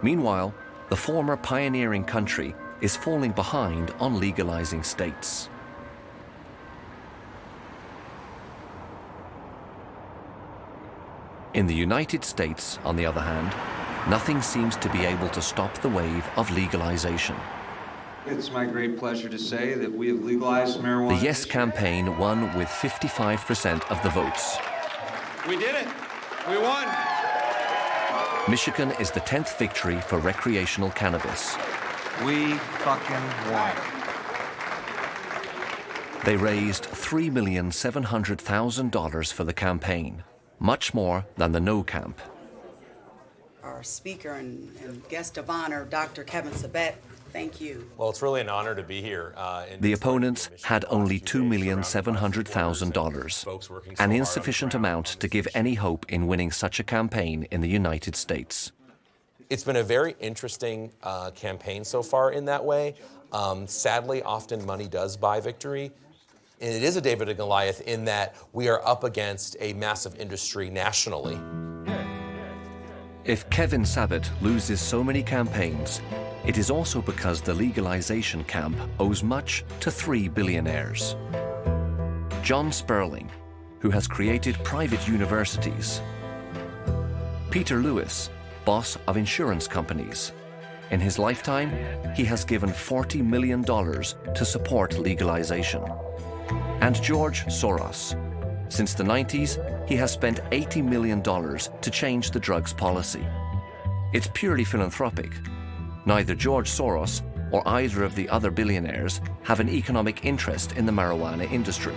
Meanwhile, the former pioneering country is falling behind on legalizing states. In the United States, on the other hand, nothing seems to be able to stop the wave of legalization. It's my great pleasure to say that we have legalized marijuana. The Yes campaign won with 55% of the votes. We did it. We won. Michigan is the 10th victory for recreational cannabis. We fucking won. They raised $3,700,000 for the campaign, much more than the No camp. Our speaker and guest of honor, Dr. Kevin Sabet, thank you. Well, it's really an honor to be here. The opponents had only $2,700,000, an insufficient amount to give any hope in winning such a campaign in the United States. It's been a very interesting campaign so far in that way. Sadly, often money does buy victory. And it is a David and Goliath in that we are up against a massive industry nationally. If Kevin Sabet loses so many campaigns, it is also because the legalization camp owes much to 3 billionaires. John Sperling, who has created private universities. Peter Lewis, boss of insurance companies. In his lifetime, he has given $40 million to support legalization. And George Soros. Since the 90s, he has spent $80 million to change the drugs policy. It's purely philanthropic. Neither George Soros or either of the other billionaires have an economic interest in the marijuana industry.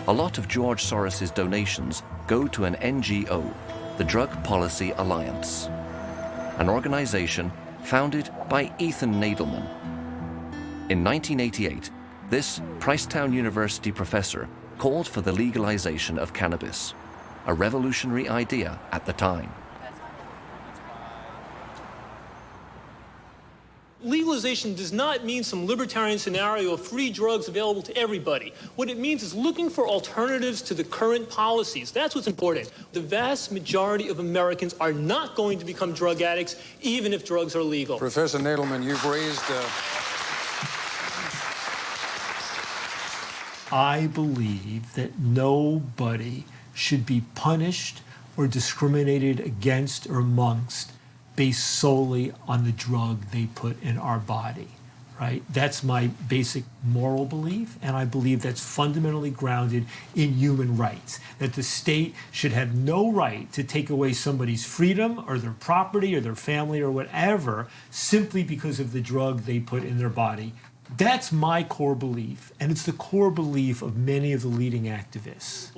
A lot of George Soros's donations go to an NGO, the Drug Policy Alliance, an organization founded by Ethan Nadelman. In 1988, this Pricetown University professor called for the legalization of cannabis. a revolutionary idea at the time. Legalization does not mean some libertarian scenario of free drugs available to everybody. What it means is looking for alternatives to the current policies. That's what's important. The vast majority of Americans are not going to become drug addicts, even if drugs are legal. Professor Nadelman, you've raised... I believe that nobody should be punished or discriminated against or amongst based solely on the drug they put in our body, right? That's my basic moral belief, and I believe that's fundamentally grounded in human rights, that the state should have no right to take away somebody's freedom or their property or their family or whatever simply because of the drug they put in their body. That's my core belief, and it's the core belief of many of the leading activists.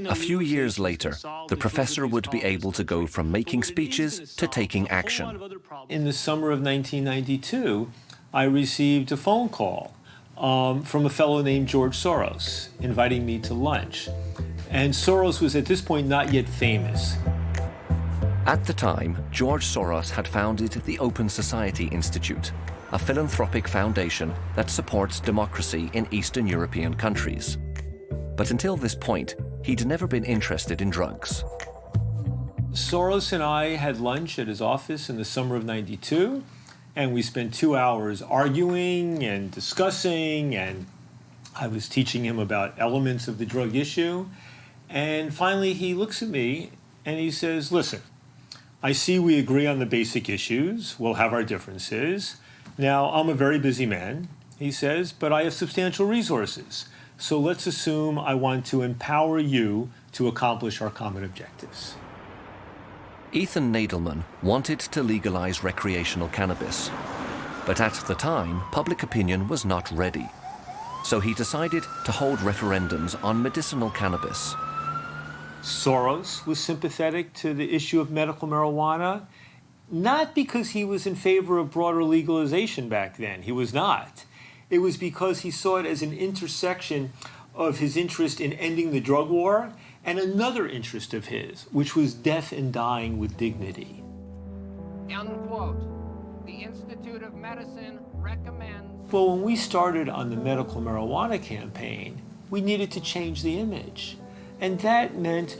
A few years later, the professor would be able to go from making speeches to taking action. In the summer of 1992, I received a phone call from a fellow named George Soros, inviting me to lunch. And Soros was at this point not yet famous. At the time, George Soros had founded the Open Society Institute, a philanthropic foundation that supports democracy in Eastern European countries. But until this point, he'd never been interested in drugs. Soros and I had lunch at his office in the summer of '92, and we spent 2 hours arguing and discussing, and I was teaching him about elements of the drug issue. And finally, he looks at me and he says, "Listen, I see we agree on the basic issues. We'll have our differences. Now, I'm a very busy man," he says, "but I have substantial resources. So let's assume I want to empower you to accomplish our common objectives." Ethan Nadelman wanted to legalize recreational cannabis, but at the time, public opinion was not ready. So he decided to hold referendums on medicinal cannabis. Soros was sympathetic to the issue of medical marijuana, not because he was in favor of broader legalization back then. He was not. It was because he saw it as an intersection of his interest in ending the drug war and another interest of his, which was death and dying with dignity. Unquote. The Institute of Medicine recommends... Well, when we started on the medical marijuana campaign, we needed to change the image. And that meant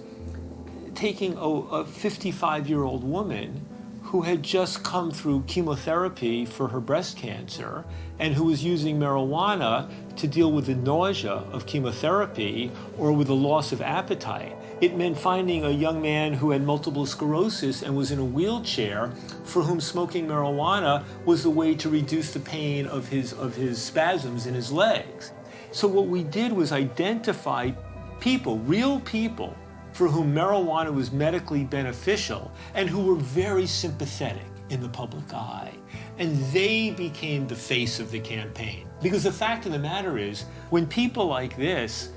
taking a 55-year-old woman who had just come through chemotherapy for her breast cancer and who was using marijuana to deal with the nausea of chemotherapy or with the loss of appetite. It meant finding a young man who had multiple sclerosis and was in a wheelchair for whom smoking marijuana was the way to reduce the pain of his spasms in his legs. So what we did was identify people, real people, for whom marijuana was medically beneficial and who were very sympathetic in the public eye. And they became the face of the campaign. Because the fact of the matter is, when people like this,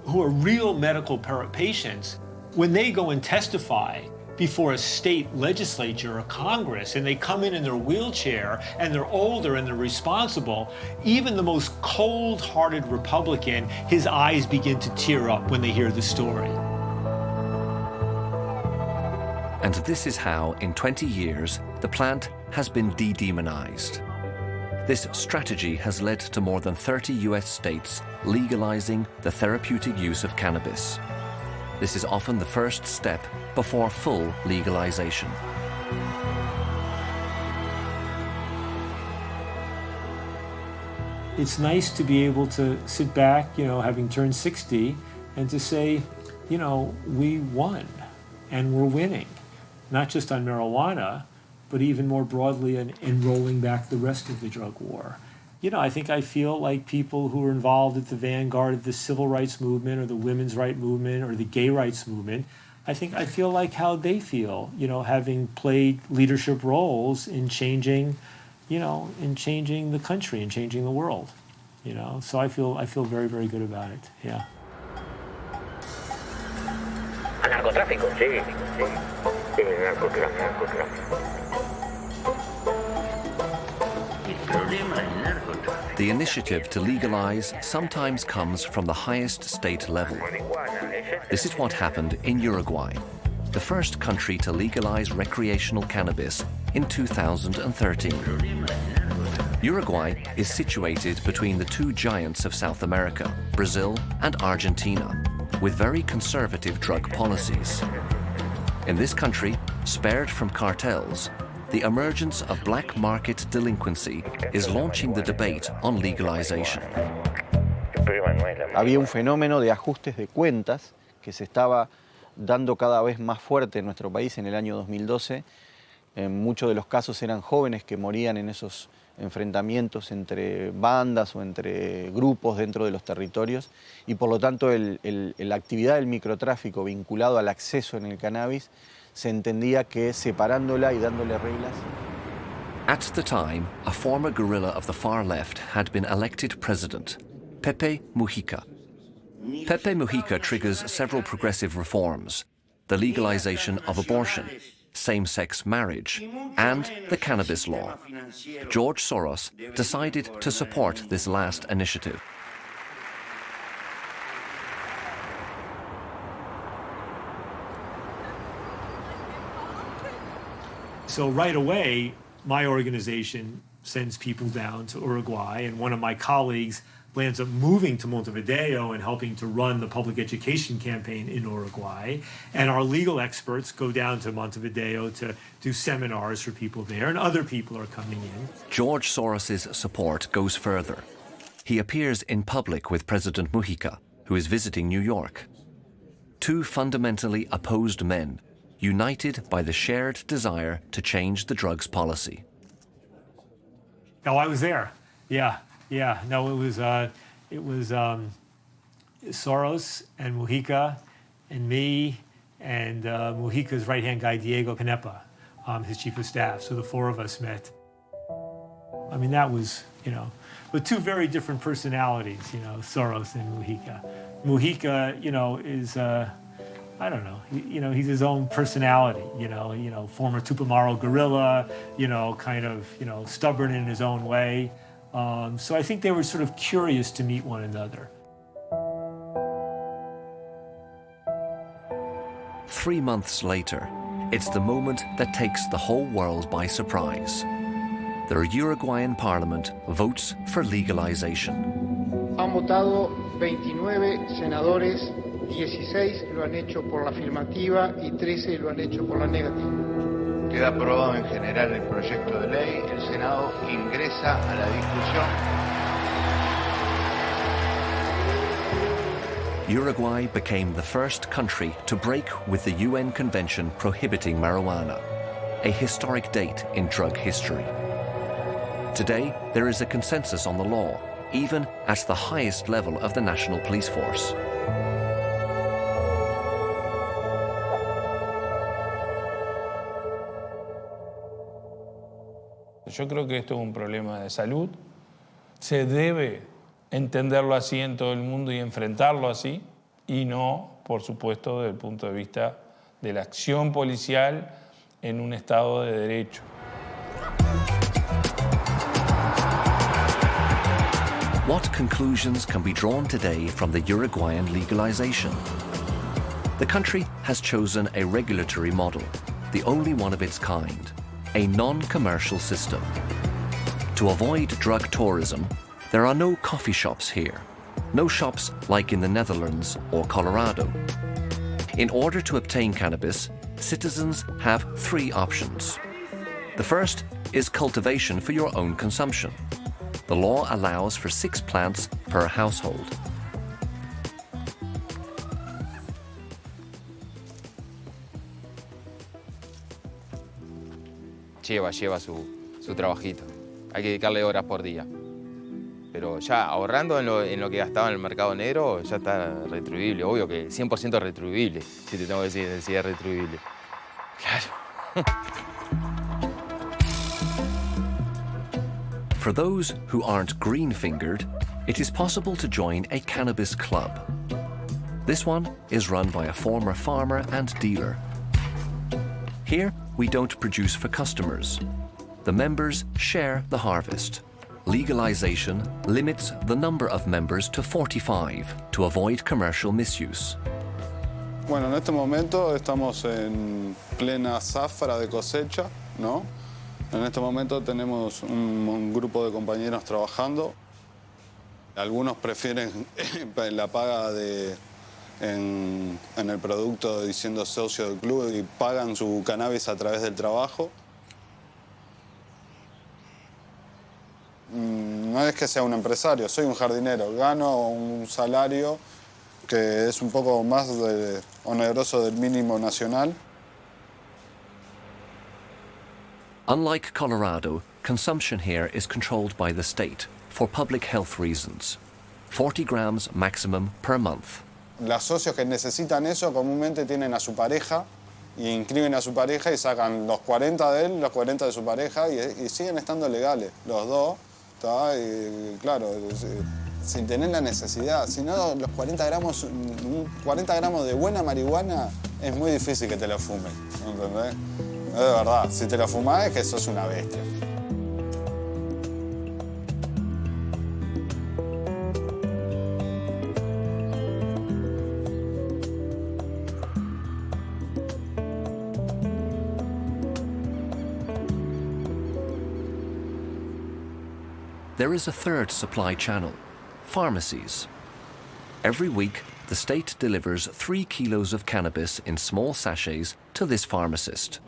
who are real medical patients, when they go and testify before a state legislature or Congress, and they come in their wheelchair, and they're older and they're responsible, even the most cold-hearted Republican, his eyes begin to tear up when they hear the story. And this is how, in 20 years, the plant has been de-demonized. This strategy has led to more than 30 US states legalizing the therapeutic use of cannabis. This is often the first step before full legalization. It's nice to be able to sit back, having turned 60, and to say, we won, and we're winning. Not just on marijuana, but even more broadly in rolling back the rest of the drug war. I feel like people who are involved at the vanguard of the civil rights movement or the women's rights movement or the gay rights movement, I feel like how they feel, having played leadership roles in changing, the country and changing the world, So I feel very, very good about it, yeah. Narcotráfico, sí. Narcotráfico. The the initiative to legalize sometimes comes from the highest state level. This is what happened in Uruguay, the first country to legalize recreational cannabis in 2013. Uruguay is situated between the two giants of South America, Brazil and Argentina, with very conservative drug policies. In this country, spared from cartels, the emergence of black market delinquency is launching the debate on legalization. Había un fenómeno de ajustes de cuentas que se estaba dando cada vez más fuerte en nuestro país en el año 2012. En muchos de los casos eran jóvenes que morían en esos enfrentamientos entre bandas o entre grupos dentro de los territorios y por lo tanto la actividad del microtráfico vinculado al acceso en el cannabis se entendía que separándola y dándole reglas. At the time, a former guerrilla of the far left had been elected president, Pepe Mujica. Pepe Mujica triggers several progressive reforms: the legalization of abortion, same-sex marriage, and the cannabis law. George Soros decided to support this last initiative. So right away, my organization sends people down to Uruguay, and one of my colleagues ends up moving to Montevideo and helping to run the public education campaign in Uruguay. And our legal experts go down to Montevideo to do seminars for people there, and other people are coming in. George Soros's support goes further. He appears in public with President Mujica, who is visiting New York. Two fundamentally opposed men, united by the shared desire to change the drugs policy. Oh, I was there. Yeah. No, it was Soros and Mujica and me and Mujica's right-hand guy, Diego Canepa, his chief of staff. So the four of us met. I mean, that was, with two very different personalities, Soros and Mujica. Mujica, is, I don't know, he's his own personality, former Tupamaro guerrilla, kind of, stubborn in his own way. So I think they were sort of curious to meet one another. 3 months later, it's the moment that takes the whole world by surprise. The Uruguayan parliament votes for legalization. Han votado 29 senadores, 16 lo han hecho por la afirmativa y 13 lo han hecho por la negativa. Queda aprobado en general el proyecto de ley. El Senado ingresa a la discusión. Uruguay became the first country to break with the UN Convention prohibiting marijuana, a historic date in drug history. Today, there is a consensus on the law, even at the highest level of the national police force. Yo creo que esto es un problema de salud. Se debe entenderlo así en todo el mundo y enfrentarlo así, y no, por supuesto, desde el punto de vista de la acción policial en un Estado de Derecho. What conclusions can be drawn today from the Uruguayan legalization? The country has chosen a regulatory model, the only one of its kind, a non-commercial system. To avoid drug tourism, there are no coffee shops here, no shops like in the Netherlands or Colorado. In order to obtain cannabis, citizens have 3 options. The first is cultivation for your own consumption. The law allows for 6 plants per household. Lleva su trabajito. Hay que dedicarle horas por día. Pero ya ahorrando en lo que gastaba en el mercado negro, ya está retribuible. Obvio que 100% retribuible, si te tengo que decir, si es retribuible. Claro. For those who aren't green-fingered, it is possible to join a cannabis club. This one is run by a former farmer and dealer. Here, we don't produce for customers. The members share the harvest. Legalization limits the number of members to 45 to avoid commercial misuse. Bueno, en este momento estamos en plena zafra de cosecha, ¿no? En este momento tenemos un grupo de compañeros trabajando. Algunos prefieren la paga en el producto diciendo socio del club y pagan su cannabis a través del trabajo. No es que sea un empresario, soy un jardinero. Gano un salario que es un poco más oneroso del mínimo nacional. Unlike Colorado, consumption here is controlled by the state for public health reasons. 40 grams maximum per month. Los socios que necesitan eso comúnmente tienen a su pareja y inscriben a su pareja y sacan los 40 de él, los 40 de su pareja y siguen estando legales, los dos. Y claro, sin tener la necesidad. Si no, los 40 gramos de buena marihuana es muy difícil que te lo fumes, ¿entendés? Es de verdad, si te lo fumás es que sos una bestia. There is a third supply channel, pharmacies. Every week, the state delivers 3 kilos of cannabis in small sachets to this pharmacist.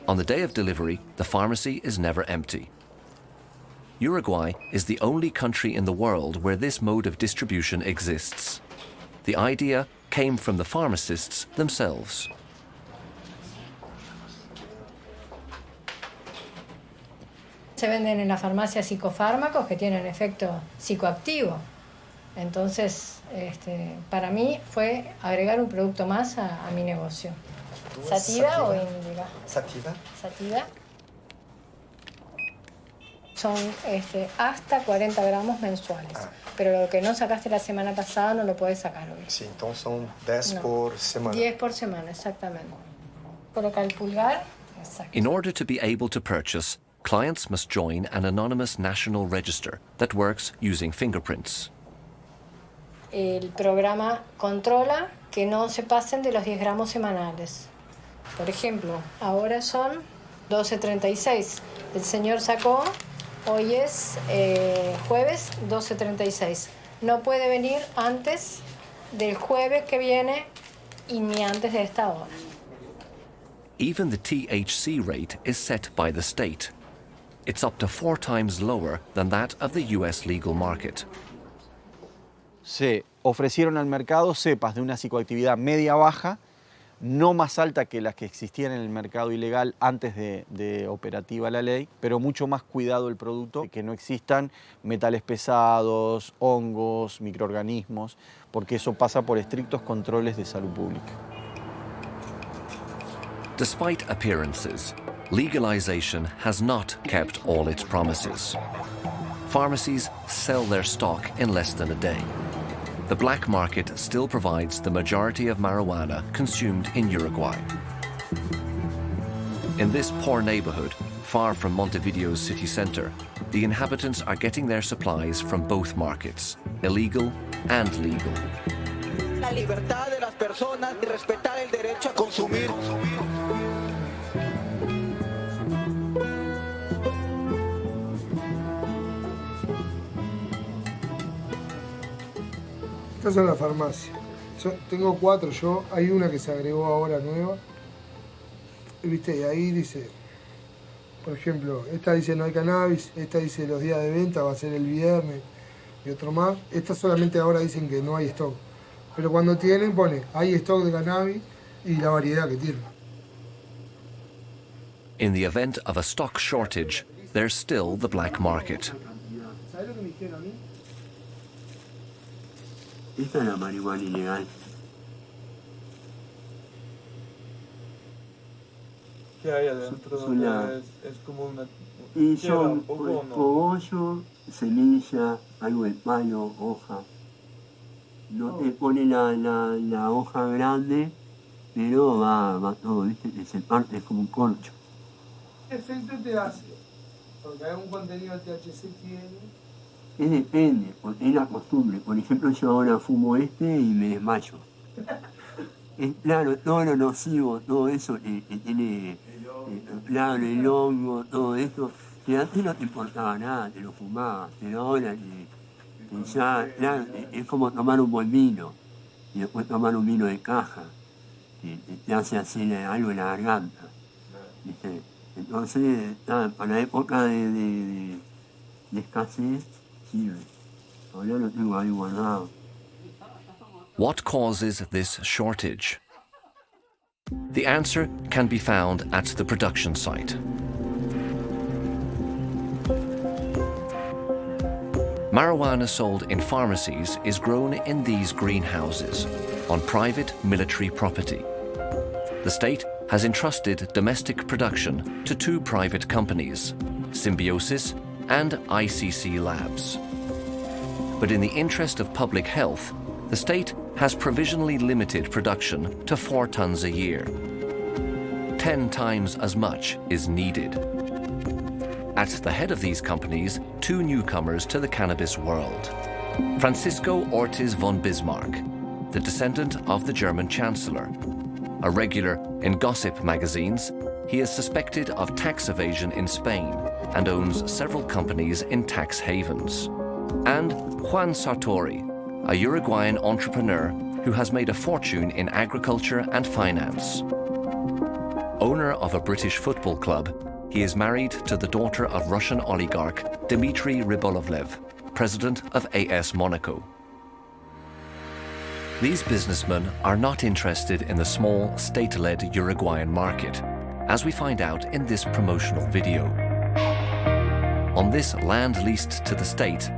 On the day of delivery, the pharmacy is never empty. Uruguay is the only country in the world where this mode of distribution exists. The idea came from the pharmacists themselves. Se venden en la farmacia psicofármacos que tienen efecto psicoactivo. Entonces, para mí fue agregar un producto más a mi negocio. ¿Sativa o índica? Sativa. Sativa. Son hasta 40 gramos mensuales. Pero lo que no sacaste la semana pasada no lo puedes sacar hoy. Sí, entonces son 10 por semana. 10 por semana, exactamente. Coloca el pulgar. Exacto. In order to be able to purchase, clients must join an anonymous national register that works using fingerprints. El programa controla que no se pasen de los 10 gramos semanales. Por ejemplo, ahora son 12:36. El señor sacó, hoy es jueves 12:36. No puede venir antes del jueves que viene y ni antes de esta hora. Even the THC rate is set by the state. It's up to 4 times lower than that of the US legal market. Se ofrecieron al mercado cepas de una psicoactividad media-baja, no más alta que las que existían en el mercado ilegal antes de operativa la ley, pero mucho más cuidado el producto, que no existan metales pesados, hongos, microorganismos, porque eso pasa por estrictos controles de salud pública. Despite appearances, legalization has not kept all its promises. Pharmacies sell their stock in less than a day. The black market still provides the majority of marijuana consumed in Uruguay. In this poor neighborhood, far from Montevideo's city center, the inhabitants are getting their supplies from both markets, illegal and legal. La libertad de las personas y respetar el derecho a consumir. Estás en la farmacia. Tengo 4 yo, hay una que se agregó ahora nueva. ¿Viste? Y ahí dice, por ejemplo, esta dice no hay cannabis, esta dice los días de venta, va a ser el viernes y otro más. Estas solamente ahora dicen que no hay stock. Pero cuando tienen, pone, hay stock de cannabis y la variedad que tienen. In the event of a stock shortage, there's still the black market. ¿Sabes lo que me dijeron a mí? Esta es la marihuana ilegal. ¿Qué hay adentro? Es como una... Y son cogollo, semilla, algo de palo, hoja. No te pone la hoja grande, pero va todo, ¿viste? Es como un corcho. ¿Qué efecto te hace? Porque algún contenido de THC tiene. Depende, porque es la costumbre. Por ejemplo, yo ahora fumo y me desmayo. Claro, todo lo nocivo, todo eso que tiene, claro, el hongo, todo esto, que antes no te importaba nada, te lo fumabas, pero ahora que ya, claro, es como tomar un buen vino y después tomar un vino de caja, que te hace así algo en la garganta, ¿viste? Entonces, para la época de escasez, sirve. Ahora lo tengo ahí guardado. What causes this shortage? The answer can be found at the production site. Marijuana sold in pharmacies is grown in these greenhouses on private military property. The state has entrusted domestic production to two private companies, Symbiosis and ICC Labs. But in the interest of public health, the state has provisionally limited production to 4 tons a year. 10 times as much is needed. At the head of these companies, two newcomers to the cannabis world. Francisco Ortiz von Bismarck, the descendant of the German Chancellor. A regular in gossip magazines, he is suspected of tax evasion in Spain and owns several companies in tax havens. And Juan Sartori, a Uruguayan entrepreneur who has made a fortune in agriculture and finance. Owner of a British football club, he is married to the daughter of Russian oligarch Dmitry Rybolovlev, president of AS Monaco. These businessmen are not interested in the small, state-led Uruguayan market, as we find out in this promotional video. On this land leased to the state,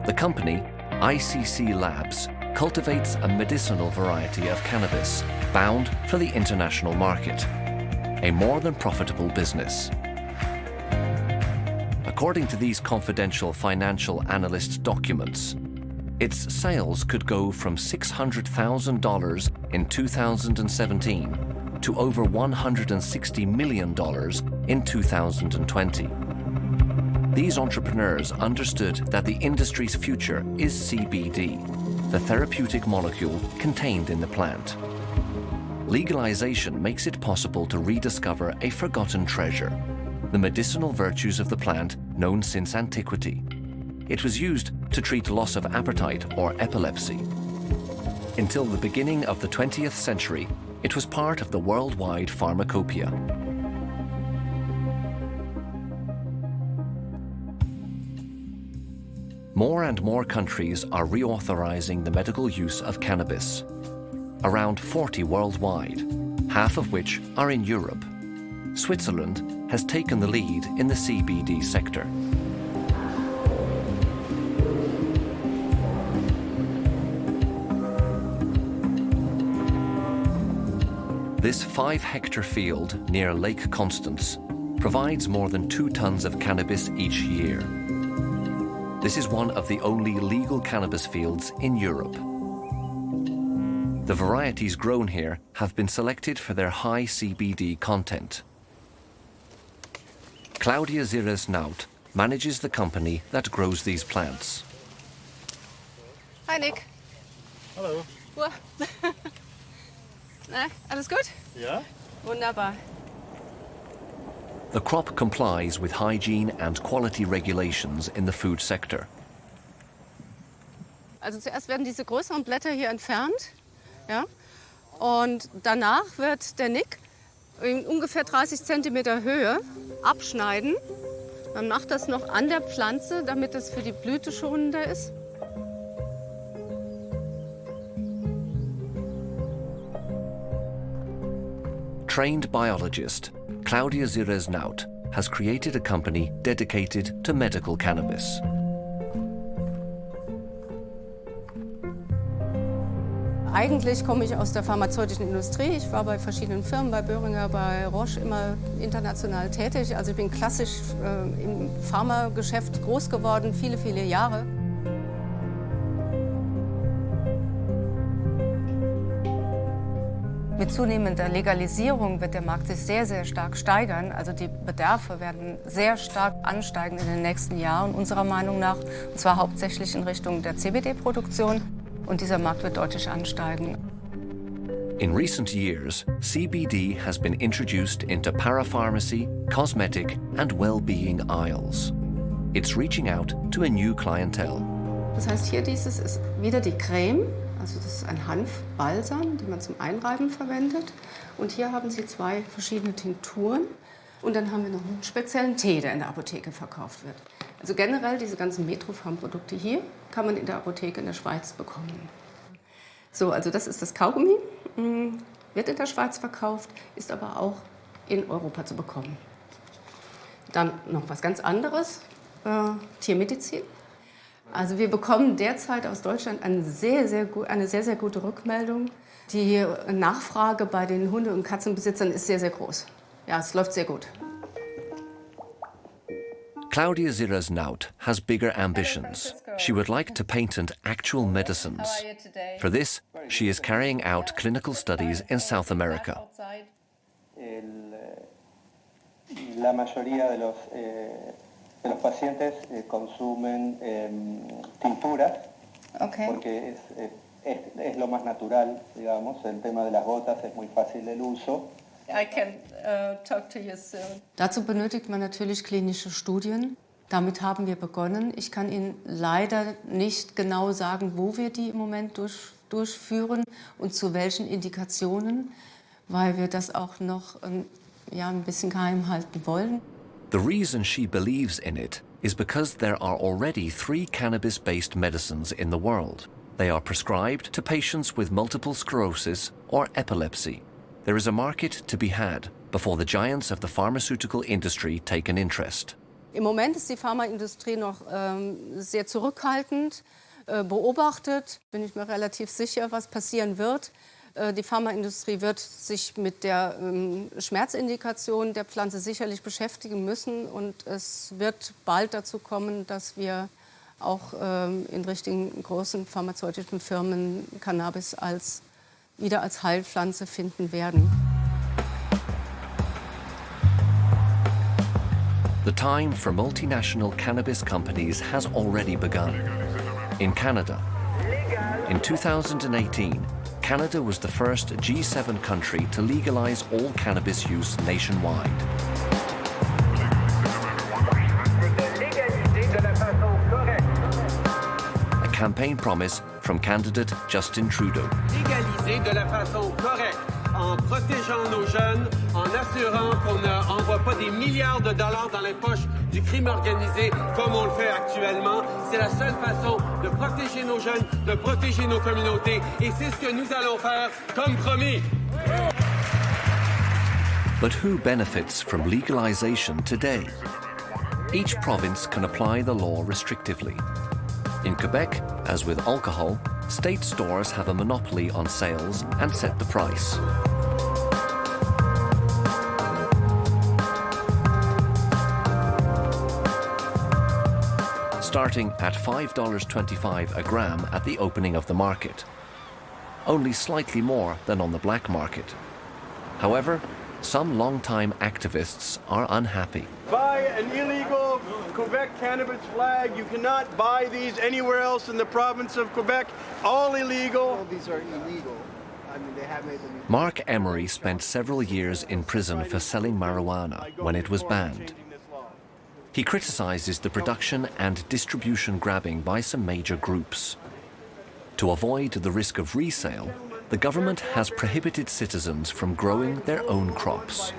the company, ICC Labs, cultivates a medicinal variety of cannabis bound for the international market, a more than profitable business. According to these confidential financial analyst documents, its sales could go from $600,000 in 2017 to over $160 million in 2020. These entrepreneurs understood that the industry's future is CBD, the therapeutic molecule contained in the plant. Legalization makes it possible to rediscover a forgotten treasure, the medicinal virtues of the plant known since antiquity. It was used to treat loss of appetite or epilepsy. Until the beginning of the 20th century, it was part of the worldwide pharmacopoeia. More and more countries are reauthorizing the medical use of cannabis. Around 40 worldwide, half of which are in Europe. Switzerland has taken the lead in the CBD sector. This 5-hectare field near Lake Constance provides more than 2 tons of cannabis each year. This is one of the only legal cannabis fields in Europe. The varieties grown here have been selected for their high CBD content. Claudia Zires-Naut manages the company that grows these plants. Hi Nick. Hallo. Na, alles gut? Ja? Wunderbar. The crop complies with hygiene and quality regulations in the food sector. Also zuerst werden diese größeren Blätter hier entfernt, ja? Und danach wird der Nick in ungefähr 30 cm Höhe abschneiden. Man macht das noch an der Pflanze, damit es für die Blüte schonender ist. Trained biologist Claudia Zires-Naut has created a company dedicated to medical cannabis. Eigentlich komme ich aus der pharmazeutischen Industrie. Ich war bei verschiedenen Firmen, bei Boehringer, bei Roche, immer international tätig. Also ich bin klassisch im Pharmageschäft groß geworden, viele, viele Jahre. Mit zunehmender Legalisierung wird der Markt sich sehr, sehr stark steigern. Also die Bedarfe werden sehr stark ansteigen in den nächsten Jahren, unserer Meinung nach. Und zwar hauptsächlich in Richtung der CBD-Produktion. Und dieser Markt wird deutlich ansteigen. In recent years, CBD has been introduced into parapharmacy, cosmetic, and well-being aisles. It's reaching out to a new clientele. Das heißt, hier dieses ist wieder die Creme. Also das ist ein Hanfbalsam, den man zum Einreiben verwendet. Und hier haben Sie 2 verschiedene Tinkturen. Und dann haben wir noch einen speziellen Tee, der in der Apotheke verkauft wird. Also generell diese ganzen Metropharm-Produkte hier kann man in der Apotheke in der Schweiz bekommen. So, also das ist das Kaugummi, wird in der Schweiz verkauft, ist aber auch in Europa zu bekommen. Dann noch was ganz anderes, Tiermedizin. Also wir bekommen derzeit aus Deutschland eine sehr, sehr gute Rückmeldung. Die Nachfrage bei den Hunde- und Katzenbesitzern ist sehr, sehr groß. Ja, es läuft sehr gut. Claudia Zirras-Naut has bigger ambitions. She would like to patent actual medicines. For this, she is carrying out clinical studies in South America. La mayoría de los pacientes consumen tinturas, porque es lo más natural, digamos. El tema de las gotas es muy fácil el uso. I can talk to you soon. Dazu benötigt man natürlich klinische Studien. Damit haben wir begonnen. Ich kann Ihnen leider nicht genau sagen, wo wir die im Moment durchführen und zu welchen Indikationen, weil wir das auch noch ein bisschen geheim halten wollen. The reason she believes in it is because there are already 3 cannabis-based medicines in the world. They are prescribed to patients with multiple sclerosis or epilepsy. There is a market to be had before the giants of the pharmaceutical industry take an interest. Im Moment ist die Pharmaindustrie noch sehr zurückhaltend, beobachtet. Bin ich mir relativ sicher, was passieren wird. Die Pharmaindustrie wird sich mit der Schmerzindikation der Pflanze sicherlich beschäftigen müssen. Und es wird bald dazu kommen, dass wir auch in richtigen großen pharmazeutischen Firmen Cannabis wieder als Heilpflanze finden werden. The time for multinational cannabis companies has already begun. In Canada, in 2018, Canada was the first G7 country to legalize all cannabis use nationwide. A campaign promise from candidate Justin Trudeau. Légaliser de la façon correcte, en protégeant nos jeunes, en assurant qu'on n'envoie pas des milliards de dollars dans les poches du crime organisé comme on le fait actuellement. C'est la seule façon de protéger nos jeunes, de protéger nos communautés. Et c'est ce que nous allons faire comme promis. But who benefits from legalization today? Each province can apply the law restrictively. In Quebec, as with alcohol, state stores have a monopoly on sales and set the price. Starting at $5.25 a gram at the opening of the market, only slightly more than on the black market. However, some long-time activists are unhappy. Buy an illegal Quebec cannabis flag. You cannot buy these anywhere else in the province of Quebec. All illegal. All these are illegal. I mean, they have made them. Mark Emery spent several years in prison for selling marijuana when it was banned. He criticizes the production and distribution grabbing by some major groups. To avoid the risk of resale, the government has prohibited citizens from growing their own crops.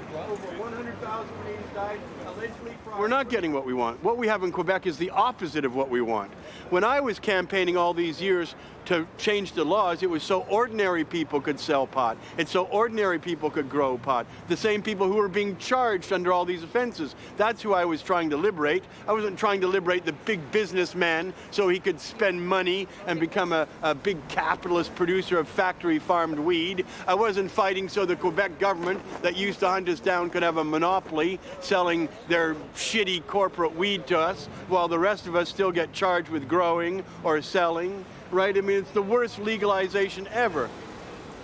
We're not getting what we want. What we have in Quebec is the opposite of what we want. When I was campaigning all these years to change the laws, it was so ordinary people could sell pot. It's so ordinary people could grow pot. The same people who were being charged under all these offenses. That's who I was trying to liberate. I wasn't trying to liberate the big businessman so he could spend money and become a big capitalist producer of factory farmed weed. I wasn't fighting so the Quebec government that used to hunt us down could have a monopoly selling their shitty corporate weed to us while the rest of us still get charged with growing or selling, right? I mean, it's the worst legalization ever.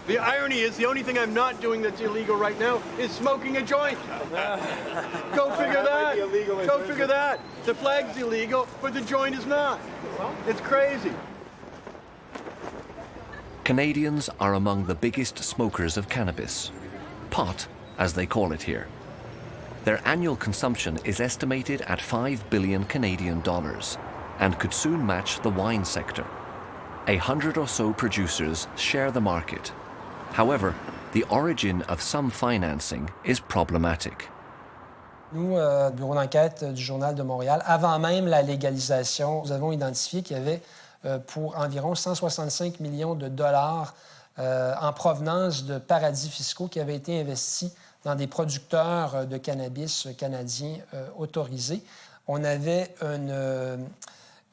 The irony is the only thing I'm not doing that's illegal right now is smoking a joint. Go figure that. Go figure that. The flag's illegal, but the joint is not. It's crazy. Canadians are among the biggest smokers of cannabis, pot, as they call it here. Their annual consumption is estimated at $5 billion Canadian dollars and could soon match the wine sector. 100 or so producers share the market. However, the origin of some financing is problematic. Nous, bureau d'enquête du Journal de Montréal, avant même la légalisation, nous avons identifié qu'il y avait pour environ 165 millions de dollars en provenance de paradis fiscaux qui avaient été investis dans des producteurs de cannabis canadiens autorisés. On avait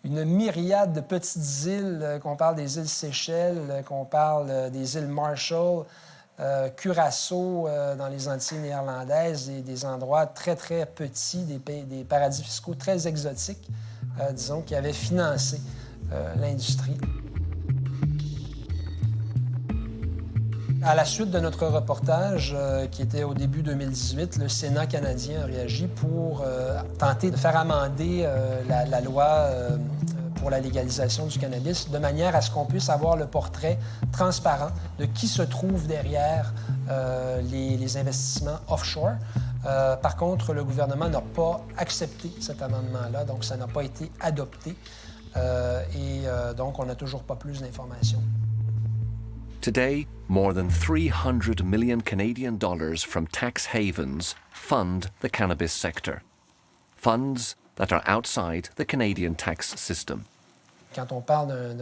une myriade de petites îles, qu'on parle des îles Seychelles, qu'on parle des îles Marshall, Curaçao dans les Antilles néerlandaises, des endroits très, très petits, des paradis fiscaux très exotiques, disons, qui avaient financé l'industrie. À la suite de notre reportage, qui était au début 2018, le Sénat canadien a réagi pour tenter de faire amender la loi pour la légalisation du cannabis, de manière à ce qu'on puisse avoir le portrait transparent de qui se trouve derrière les investissements offshore. Par contre, le gouvernement n'a pas accepté cet amendement-là, donc ça n'a pas été adopté. Donc, on n'a toujours pas plus d'informations. Today, more than $300 million Canadian dollars from tax havens fund the cannabis sector. Funds that are outside the Canadian tax system. Quand on parle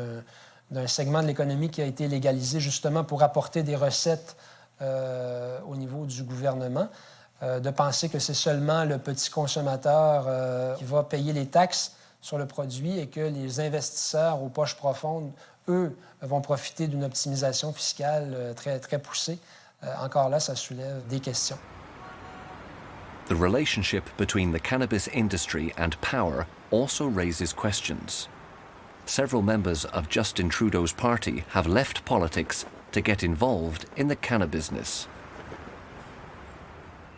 d'un segment de l'économie qui a été légalisé justement pour apporter des recettes au niveau du gouvernement, de penser que c'est seulement le petit consommateur qui va payer les taxes sur le produit et que les investisseurs aux poches profondes, eux, vont profiter d'une optimisation fiscale très, très poussée. Encore là, ça soulève des questions. The relationship between the cannabis industry and power also raises questions. Several members of Justin Trudeau's party have left politics to get involved in the cannabis business.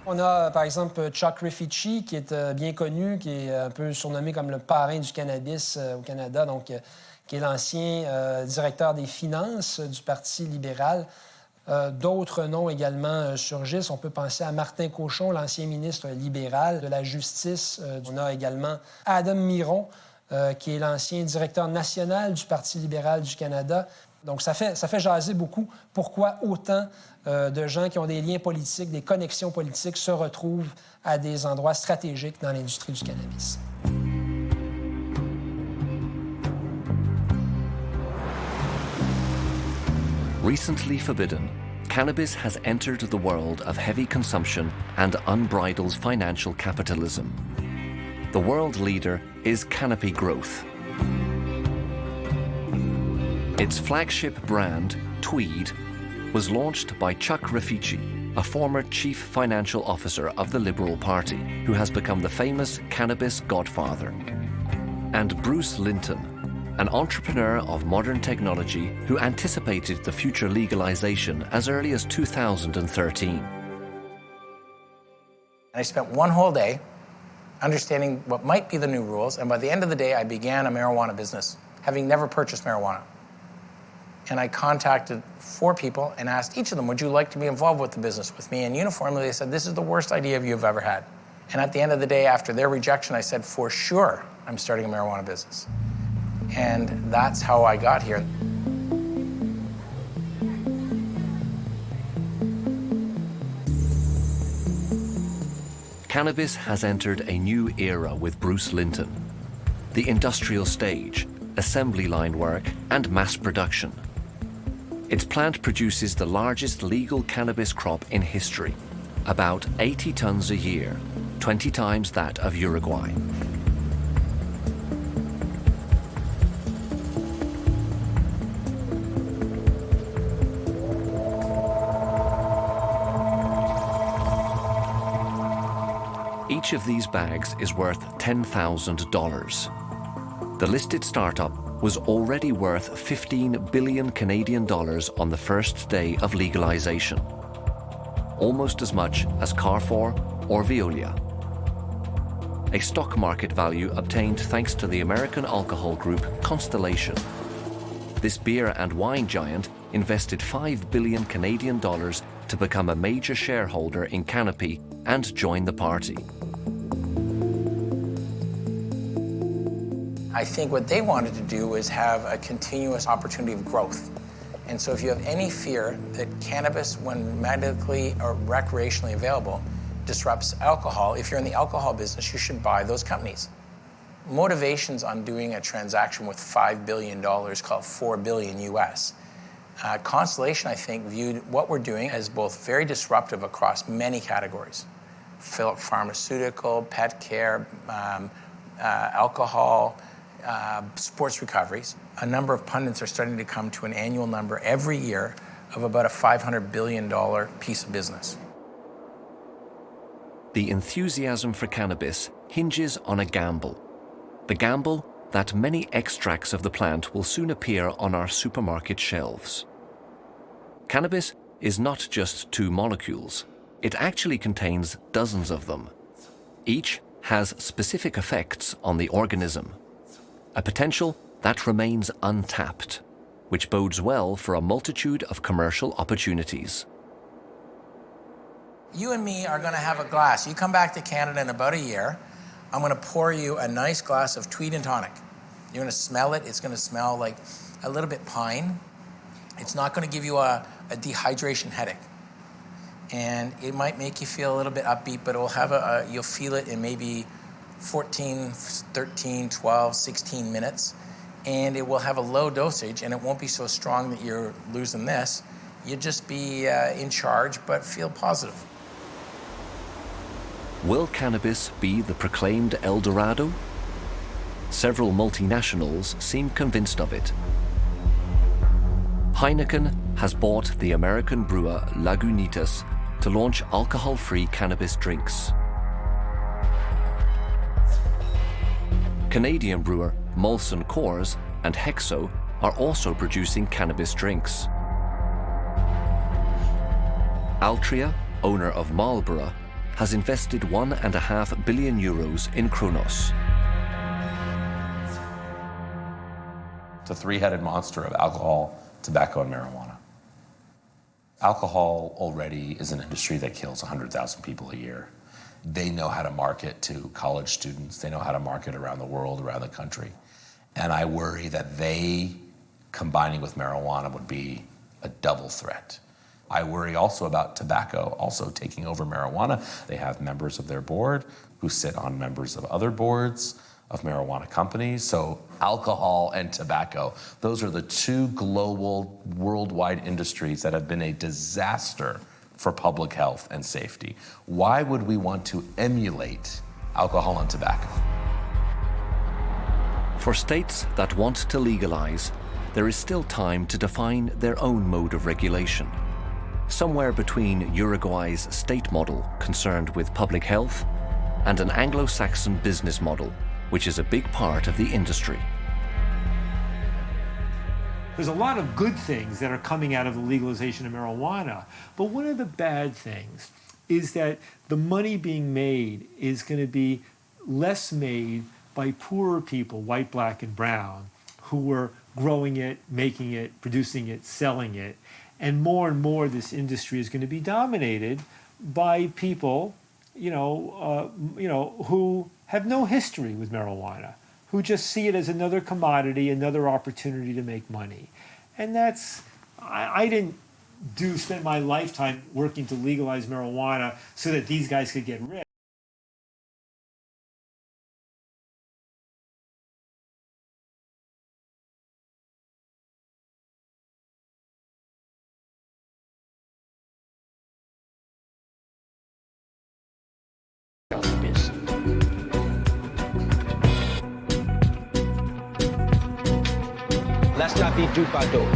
On a, par exemple, Chuck Rifici, qui est bien connu, qui est un peu surnommé comme le parrain du cannabis au Canada, donc qui est l'ancien directeur des finances du Parti libéral. D'autres noms également surgissent. On peut penser à Martin Cochon, l'ancien ministre libéral de la Justice. On a également Adam Miron, qui est l'ancien directeur national du Parti libéral du Canada. Donc, ça fait jaser beaucoup. Pourquoi autant de gens qui ont des liens politiques, des connexions politiques se retrouvent à des endroits stratégiques dans l'industrie du cannabis? Recently forbidden, cannabis has entered the world of heavy consumption and unbridled financial capitalism. The world leader is Canopy Growth. Its flagship brand, Tweed, was launched by Chuck Rifici, a former chief financial officer of the Liberal Party, who has become the famous cannabis godfather. And Bruce Linton, an entrepreneur of modern technology who anticipated the future legalization as early as 2013. I spent one whole day understanding what might be the new rules, and by the end of the day, I began a marijuana business, having never purchased marijuana. And I contacted 4 people and asked each of them, would you like to be involved with the business with me? And uniformly, they said, this is the worst idea you've ever had. And at the end of the day, after their rejection, I said, for sure, I'm starting a marijuana business. And that's how I got here. Cannabis has entered a new era with Bruce Linton. The industrial stage, assembly line work, and mass production. Its plant produces the largest legal cannabis crop in history, about 80 tons a year, 20 times that of Uruguay. Each of these bags is worth $10,000. The listed startup was already worth 15 billion Canadian dollars on the first day of legalization, almost as much as Carrefour or Veolia. A stock market value obtained thanks to the American alcohol group Constellation. This beer and wine giant invested 5 billion Canadian dollars to become a major shareholder in Canopy and join the party. I think what they wanted to do was have a continuous opportunity of growth. And so if you have any fear that cannabis, when medically or recreationally available, disrupts alcohol, if you're in the alcohol business, you should buy those companies. Motivations on doing a transaction with $5 billion, called $4 billion US. Constellation, I think, viewed what we're doing as both very disruptive across many categories. Pharmaceutical, pet care, alcohol, sports recoveries. A number of pundits are starting to come to an annual number every year of about a $500 billion piece of business. The enthusiasm for cannabis hinges on a gamble. The gamble that many extracts of the plant will soon appear on our supermarket shelves. Cannabis is not just 2 molecules. It actually contains dozens of them. Each has specific effects on the organism. A potential that remains untapped, which bodes well for a multitude of commercial opportunities. You and me are going to have a glass. You come back to Canada in about a year, I'm going to pour you a nice glass of Tweed and Tonic. You're going to smell it. It's going to smell like a little bit pine. It's not going to give you a dehydration headache. And it might make you feel a little bit upbeat, but it'll have you'll feel it in maybe 14, 13, 12, 16 minutes. And it will have a low dosage, and it won't be so strong that you're losing this. You'll just be in charge, but feel positive. Will cannabis be the proclaimed El Dorado? Several multinationals seem convinced of it. Heineken has bought the American brewer Lagunitas to launch alcohol-free cannabis drinks. Canadian brewer Molson Coors and Hexo are also producing cannabis drinks. Altria, owner of Marlboro, has invested €1.5 billion in Kronos. It's a three-headed monster of alcohol, tobacco, and marijuana. Alcohol already is an industry that kills 100,000 people a year. They know how to market to college students. They know how to market around the world, around the country. And I worry that they, combining with marijuana, would be a double threat. I worry also about tobacco also taking over marijuana. They have members of their board who sit on members of other boards of marijuana companies. So alcohol and tobacco, those are the 2 global, worldwide industries that have been a disaster for public health and safety. Why would we want to emulate alcohol and tobacco? For states that want to legalize, there is still time to define their own mode of regulation. Somewhere between Uruguay's state model concerned with public health and an Anglo-Saxon business model, which is a big part of the industry. There's a lot of good things that are coming out of the legalization of marijuana, but one of the bad things is that the money being made is going to be less made by poorer people, white, black, and brown, who were growing it, making it, producing it, selling it. And more this industry is going to be dominated by people, who have no history with marijuana, who just see it as another commodity, another opportunity to make money. And that's, I didn't spend my lifetime working to legalize marijuana so that these guys could get rich. La Slavi du Pado.